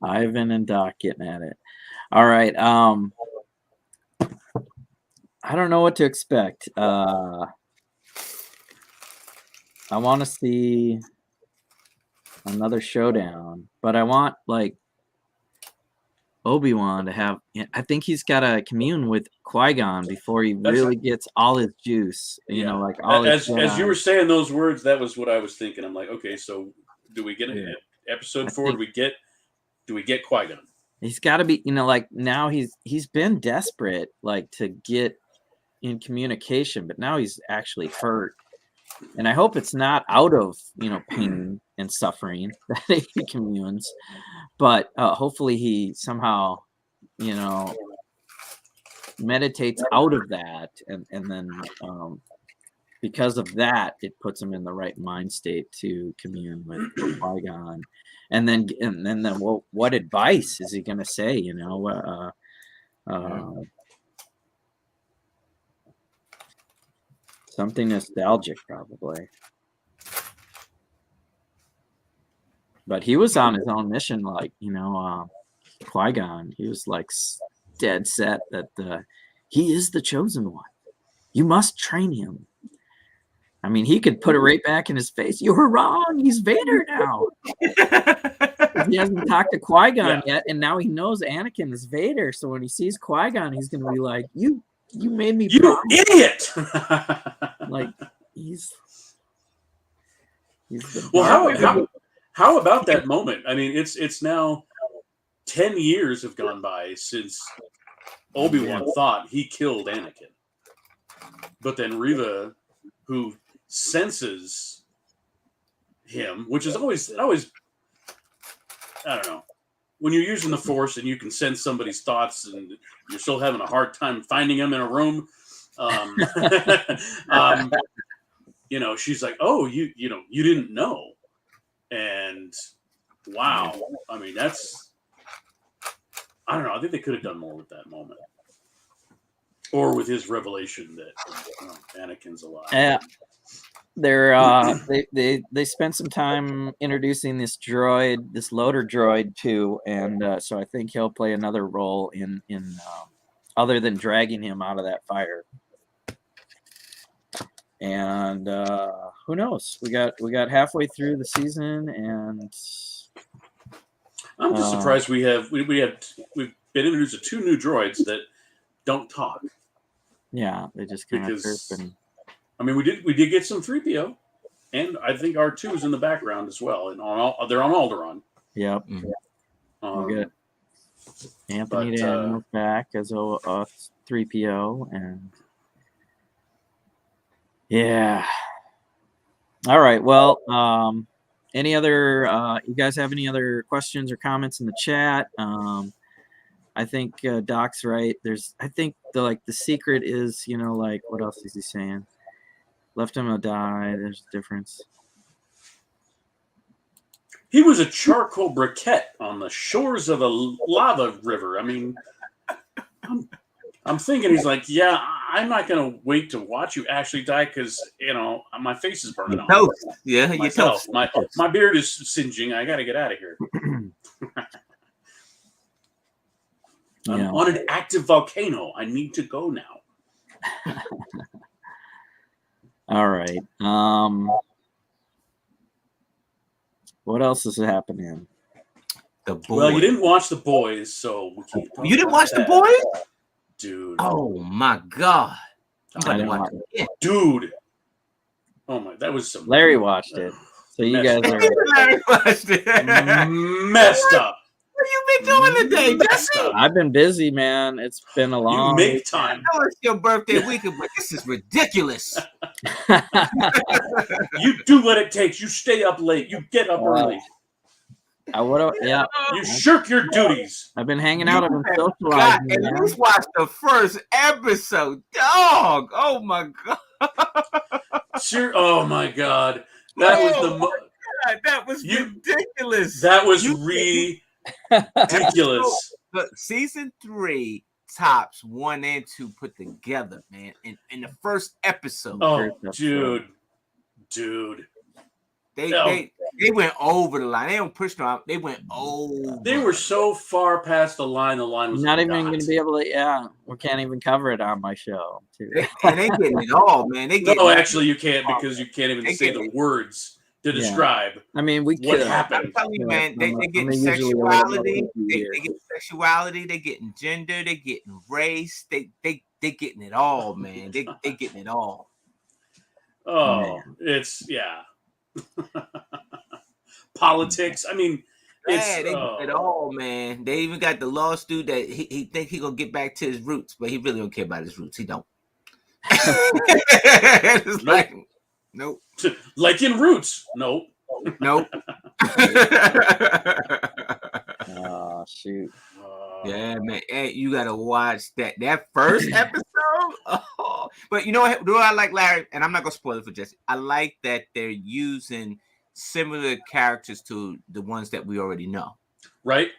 Ivan and Doc getting at it. All right. I don't know what to expect. I want to see another showdown, but I want like Obi-Wan to have. I think he's got to commune with Qui-Gon before he really gets all his juice. Like all as you were saying those words, that was what I was thinking. I'm like, okay, so do we get it? Episode 4, do we get Qui-Gon? He's got to be, like now he's been desperate, like to get in communication, but now he's actually hurt, and I hope it's not out of pain and suffering that he communes, but hopefully he somehow meditates out of that, and then because of that, it puts him in the right mind state to commune with Qui-Gon. And then what advice is he going to say? Something nostalgic, probably. But he was on his own mission, like Qui-Gon. He was like dead set that he is the chosen one. You must train him. I mean, he could put it right back in his face. You were wrong. He's Vader now. He hasn't talked to Qui-Gon yet, and now he knows Anakin is Vader. So when he sees Qui-Gon, he's going to be like, "You made me, you idiot!" Like he's well. How about that moment? I mean, it's now 10 years have gone by since Obi-Wan thought he killed Anakin, but then Reva, who senses him, which is always I don't know. When you're using the Force and you can sense somebody's thoughts and you're still having a hard time finding them in a room, she's like, "Oh, you didn't know," and wow, I mean, that's I don't know. I think they could have done more with that moment, or with his revelation that Anakin's alive. Yeah. They spent some time introducing this loader droid too, and so I think he'll play another role in other than dragging him out of that fire. And who knows? We got halfway through the season, and I'm just surprised we've been introduced to 2 new droids that don't talk. Yeah, they just kind of chirp and. I mean, we did get some 3PO, and I think R2 is in the background as well, and they're on Alderaan. Yep. We got Anthony Daniels back as a 3PO, and yeah. All right. Well, any other? You guys have any other questions or comments in the chat? I think Doc's right. I think the secret is, what else is he saying? Left him to die. There's a difference. He was a charcoal briquette on the shores of a lava river. I mean, I'm thinking he's like, yeah, I'm not going to wait to watch you actually die because, my face is burning off. Yeah, myself. My beard is singeing. I got to get out of here. I'm on an active volcano. I need to go now. All right. What else is happening? The Boys. Well, you didn't watch The Boys, so we can't talk You didn't about watch that. The Boys? Dude. Oh my God. I'm about to watch it. Dude. Oh my, that was some Larry watched it. So you guys are Larry watched it. messed up. What you been doing today, Jesse? I've been busy, man. It's been a long. You make time. I know it's your birthday weekend, but this is ridiculous. You do what it takes. You stay up late. You get up early. Yeah. You shirk your duties. I've been hanging out. I've been God, socializing. and you watched the first episode, dog. Oh my God. Sure. Oh my God. That was that was ridiculous. That was ridiculous. But season 3 tops 1 and 2 put together, man. In the first episode. Oh, dude. They went over the line. They don't push them out. They went over. They were so far past the line. The line was not even going to be able to. Yeah, we can't even cover it on my show. Too. And they getting it all, man. No, actually, you can't because you can't even say the words to describe. I mean, we what could. happened. I'm telling you, man. They getting sexuality. They getting sexuality. They getting gender. They getting race. They getting it all, man. They getting it all. Oh, man. It's politics. I mean, they get it all, man. They even got the lost dude that he think he gonna get back to his roots, but he really don't care about his roots. He don't. It's like, nope. Like in Roots, nope. Nope. Oh shoot. Yeah, man. Hey, you gotta watch that first episode. Oh. But you know what? Do I like, Larry? And I'm not gonna spoil it for Jesse. I like that they're using similar characters to the ones that we already know. Right.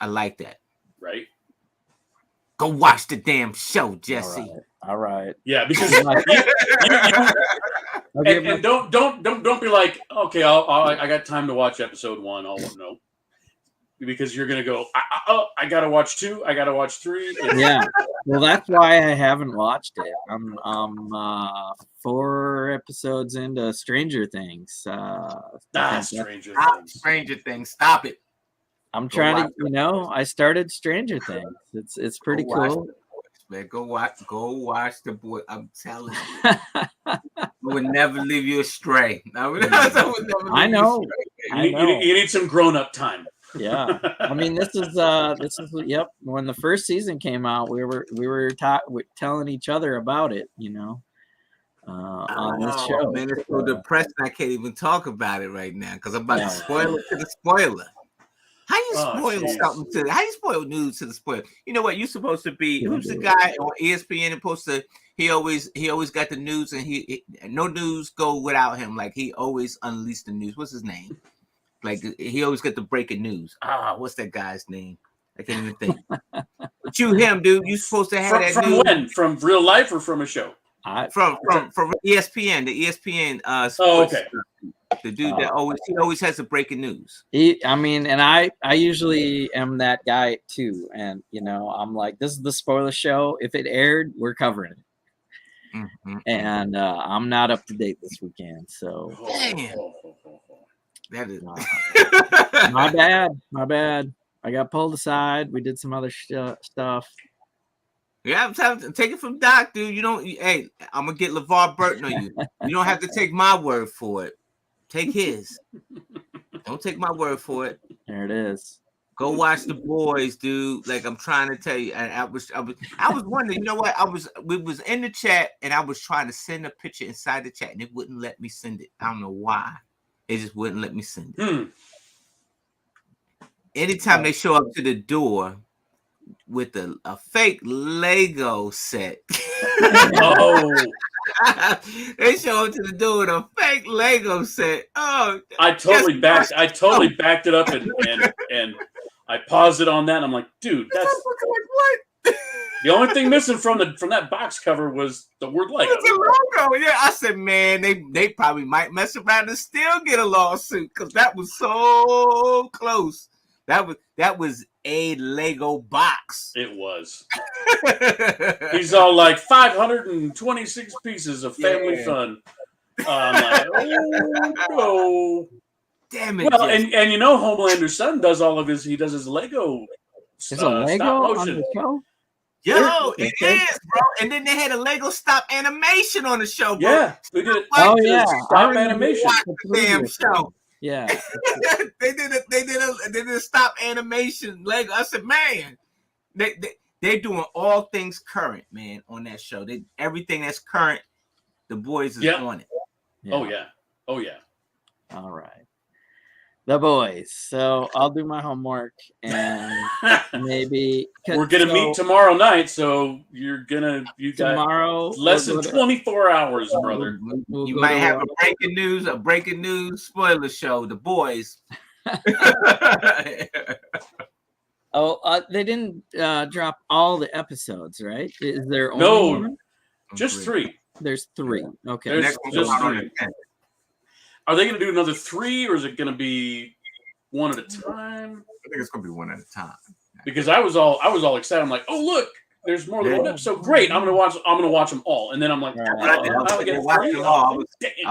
I like that. Right. Go watch the damn show, Jesse. All right. Yeah, because and don't be like, okay, I got time to watch episode 1. No, because you're gonna go. I gotta watch 2. I gotta watch 3. Yeah. Well, that's why I haven't watched it. I'm 4 episodes into Stranger Things. Stranger Things. Stop it. I'm trying to. I started Stranger Things. It's pretty cool. Man, go watch The Boy. I'm telling you, I would never leave you astray. I know. You need some grown-up time. Yeah, I mean, this is yep. When the first season came out, we were telling each other about it, on on this show. Man, it's so depressing. I can't even talk about it right now because I'm about to Yeah. spoil it to the spoiler. How you spoil jeez. something to? How you spoil news to the spoiler? You know what? You're supposed to be. Who's the guy on ESPN supposed to? He always got the news, and he no news go without him. Like he always unleashed the news. What's his name? Like he always got the breaking news. What's that guy's name? I can't even think. But him, dude. You supposed to have that from news. when? From real life or from a show? From ESPN, the ESPN sports. Oh, okay. The dude that always has the breaking news. And I usually am that guy too. And I'm like, this is the spoiler show. If it aired, we're covering it. Mm-hmm. And I'm not up to date this weekend, so damn. That is my bad. I got pulled aside. We did some other stuff. Yeah, I'm take it from Doc, dude. You don't. Hey, I'm gonna get LeVar Burton on you. You don't have to take my word for it. Take his. Don't take my word for it. There it is. Go watch The Boys, dude. Like I'm trying to tell you. And I was wondering. You know what? We was in the chat, and I was trying to send a picture inside the chat, and it wouldn't let me send it. I don't know why. It just wouldn't let me send it. Anytime they show up to the door with a fake Lego set. They show up to the door with a fake Lego set. I totally backed it up and I paused it on that and I'm like, dude, that's what? The only thing missing from that box cover was the word Lego. It's a logo. Yeah, I said, man, they probably might mess around and still get a lawsuit because that was so close. That was a Lego box. It was. He's all like 526 pieces of family fun. I'm like, oh no. Damn it. Well, and Homelander's son does all of he does his Lego. Is a Lego stop on the show? Yo, it is, bro. And then they had a Lego stop animation on the show, bro. Yeah, we did it. Stop animation. The damn show. Yeah. they did a stop animation Lego. I said, man, they're doing all things current, man, on that show. Everything that's current, The Boys is on it. Yeah. Oh yeah. All right. The Boys. So I'll do my homework and maybe we're gonna meet tomorrow night. So you got tomorrow less than 24 hours, brother. You might have a breaking news spoiler show. The Boys. They didn't drop all the episodes, right? Is there only one? Just 3? There's 3. Okay. There's just 3. Are they going to do another 3, or is it going to be one at a time? I think it's going to be one at a time. Because I was all excited. I'm like, oh look, there's more than one episode. Great, I'm going to watch them all. And then I'm like, I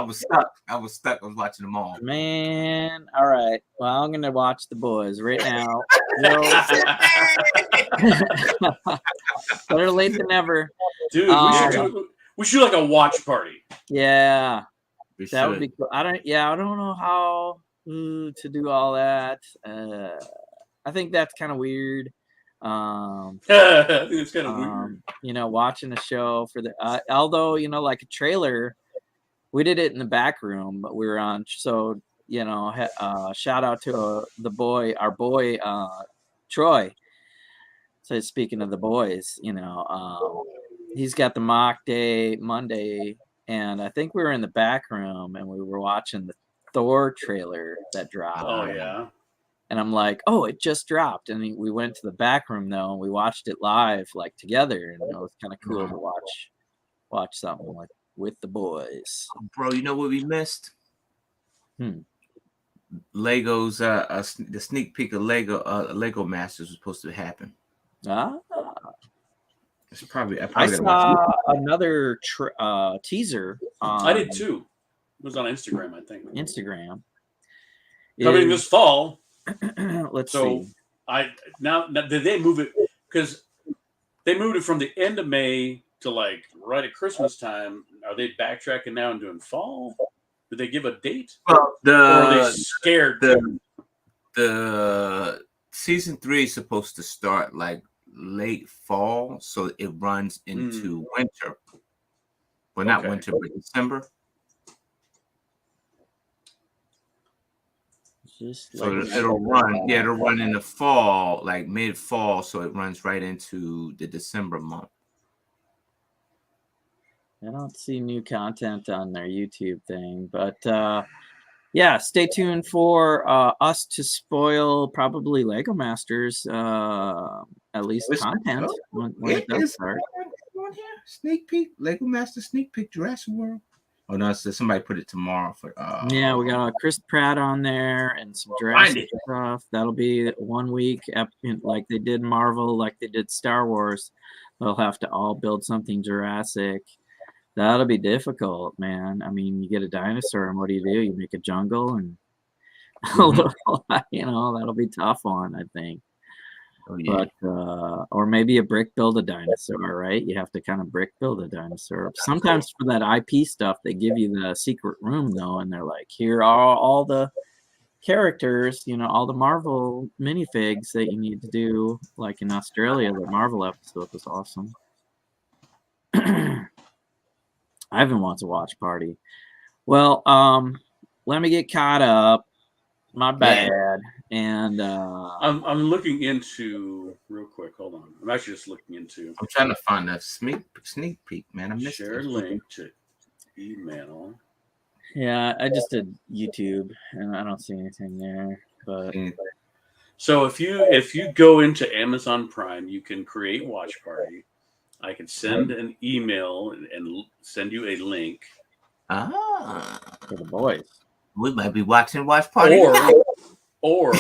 was stuck. I was watching them all. Man, all right. Well, I'm going to watch The Boys right now. Better late than never. Dude, we should do like a watch party. Yeah. That would be cool. I don't know how to do all that. I think that's kind of weird. I think it's kind of weird. Watching a show for although, like a trailer, we did it in the back room, but we were on. So, shout out to our boy, Troy. So speaking of The Boys, he's got the mock day Monday. And I think we were in the back room and we were watching the Thor trailer that dropped. Oh, yeah. And I'm like, oh, it just dropped. And we went to the back room, though, and we watched it live, like, together. And it was kind of cool to watch something like with The Boys. Bro, you know what we missed? Lego's, the sneak peek of Lego Masters was supposed to happen. I saw another teaser. I did too. It was on Instagram, I think. Instagram. Coming this fall. Let's see. Now did they move it? Because they moved it from the end of May to like right at Christmas time. Are they backtracking now and doing fall? Did they give a date? Well, or are they scared? The season 3 is supposed to start like late fall, so it runs into winter. Well, not winter, but December. Just So like it'll run. Yeah, it'll run in the fall, like mid-fall. So it runs right into the December month. I don't see new content on their YouTube thing, but yeah, stay tuned for us to spoil probably Lego Masters at least content when it does start. On here. Sneak peek, Lego Master sneak peek, Jurassic World. Oh no, so somebody put it tomorrow for. Yeah, we got Chris Pratt on there and some Jurassic stuff. That'll be 1 week, like they did Marvel, like they did Star Wars. They'll have to all build something Jurassic. That'll be difficult, man. I mean, you get a dinosaur, and what do? You make a jungle, and that'll be tough one, I think. Oh, yeah. But or maybe a brick build a dinosaur, right? You have to kind of brick build a dinosaur. Sometimes for that IP stuff, they give you the secret room though, and they're like, here are all the characters, all the Marvel minifigs that you need to do. Like in Australia, the Marvel episode was awesome. Ivan wants a watch party. Well, let me get caught up. My bad. Yeah. And I'm looking into real quick. Hold on. I'm actually just looking into. I'm trying to find a sneak peek, man. I missed share link to email. Yeah, I just did YouTube, and I don't see anything there. But so if you go into Amazon Prime, you can create watch party. I can send an email and send you a link. For the boys. We might be watching watch party. Or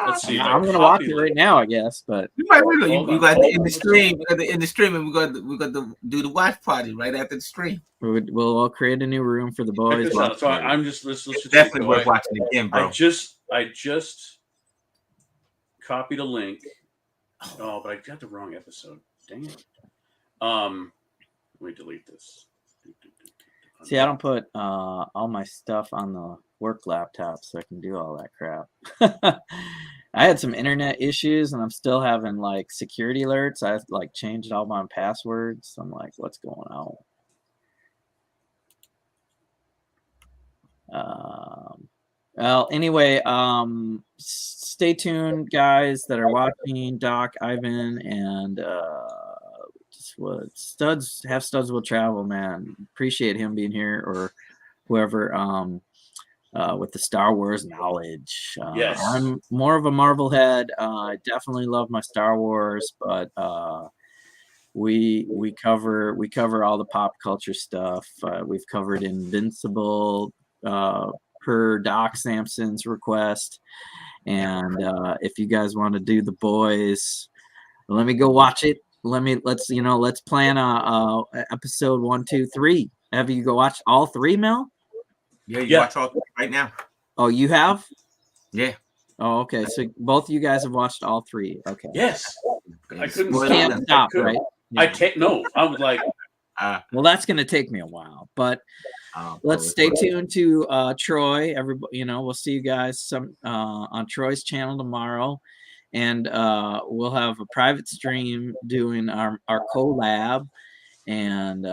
let's see. I'm gonna watch it right now, I guess. But you got in the stream. We got in the stream, and we got to do the watch party right after the stream. We'll all create a new room for the boys. So I'm just let's definitely worth watching again, bro. I just copied a link. Oh, but I got the wrong episode. Dang it. Let me delete this. See, I don't put all my stuff on the work laptop so I can do all that crap. I had some internet issues and I'm still having like security alerts. I like changed all my passwords. I'm like, what's going on? Well, anyway, stay tuned, guys that are watching. Doc, Ivan, and Studs will travel, man. Appreciate him being here, or whoever with the Star Wars knowledge. Yes, I'm more of a Marvel head. I definitely love my Star Wars, but we cover all the pop culture stuff. We've covered Invincible per Doc Sampson's request, and if you guys want to do The Boys, let me go watch it. Let's plan a episode 1, 2, 3. Have you go watch all 3, Mel? Yeah, watch all 3 right now. Oh, you have? Yeah. Oh, okay. So both of you guys have watched all 3. Okay. Yes. I couldn't stop, right? Yeah. No. I was like, well, that's gonna take me a while, but let's stay tuned to Troy. Everybody, we'll see you guys on Troy's channel tomorrow. And we'll have a private stream doing our collab. And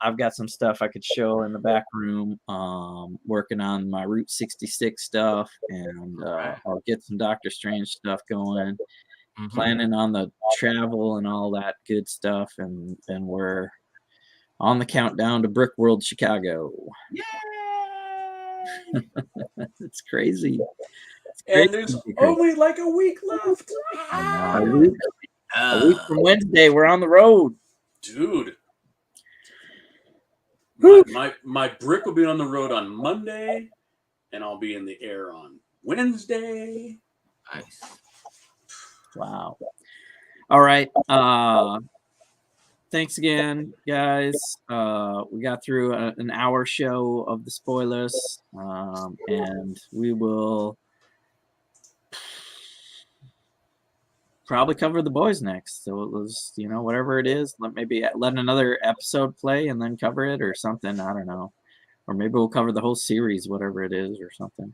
I've got some stuff I could show in the back room, working on my Route 66 stuff. And I'll get some Doctor Strange stuff going, planning on the travel and all that good stuff. And we're on the countdown to Brick World Chicago. Yay! It's crazy. And there's only like a week left. A week from Wednesday, we're on the road, dude. My brick will be on the road on Monday, and I'll be in the air on Wednesday. Nice. Wow. All right. Thanks again, guys. We got through an hour show of the spoilers, and we will probably cover The Boys next. So it was, whatever it is, let another episode play and then cover it or something. I don't know. Or maybe we'll cover the whole series, whatever it is or something.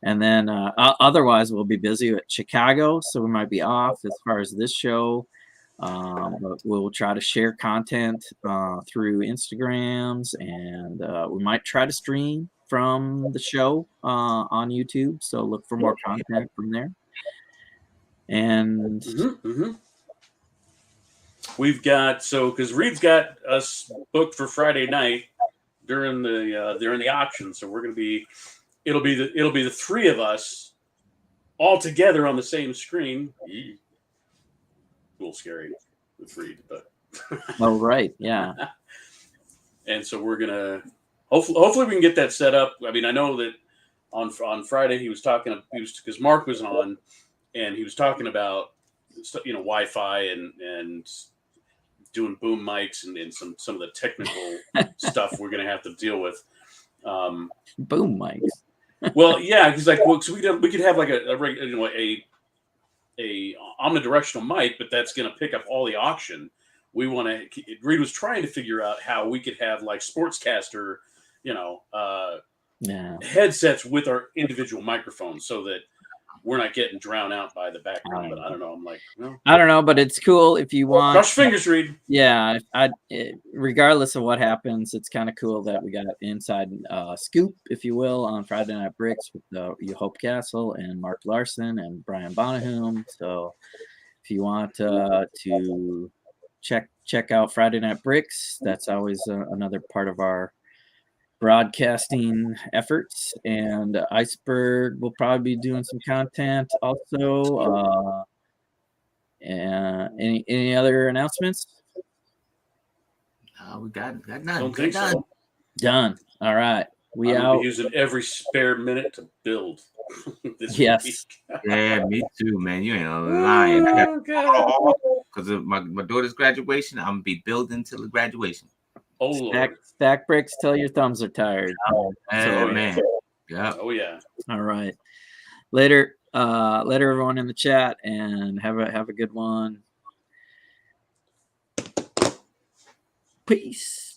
And then otherwise we'll be busy at Chicago. So we might be off as far as this show. But we'll try to share content through Instagrams, and we might try to stream from the show on YouTube. So look for more content from there. And we've got because Reed's got us booked for Friday night during the auction, so we're gonna be it'll be the three of us all together on the same screen. A little scary with Reed, but oh right, yeah. And so we're gonna hopefully we can get that set up. I mean, I know that on Friday he was because Mark was on, and he was talking about Wi-Fi and doing boom mics and some of the technical stuff we're gonna have to deal with. Boom mics. Well, yeah, because so we could have like a omnidirectional mic, but that's gonna pick up all the auction. We want to. Reed was trying to figure out how we could have like sportscaster, headsets with our individual microphones, so that we're not getting drowned out by the background. But I don't know. I'm like, I don't know, but it's cool if you want. Cross your fingers, Reed. Yeah, regardless of what happens, it's kind of cool that we got an inside scoop, if you will, on Friday Night Bricks with Hope Castle and Mark Larson and Brian Bonahum. So if you want to check out Friday Night Bricks, that's always another part of our broadcasting efforts. And Iceberg will probably be doing some content also. And any other announcements? We got done. Don't think so. Done. All right. I'm gonna be using every spare minute to build this week. Yeah, me too, man. You ain't lying. Because of my daughter's graduation, I'm gonna be building till the graduation. Oh Lord. Stack bricks till your thumbs are tired. Man. Yeah. Oh yeah. All right. Later everyone in the chat, and have a good one. Peace.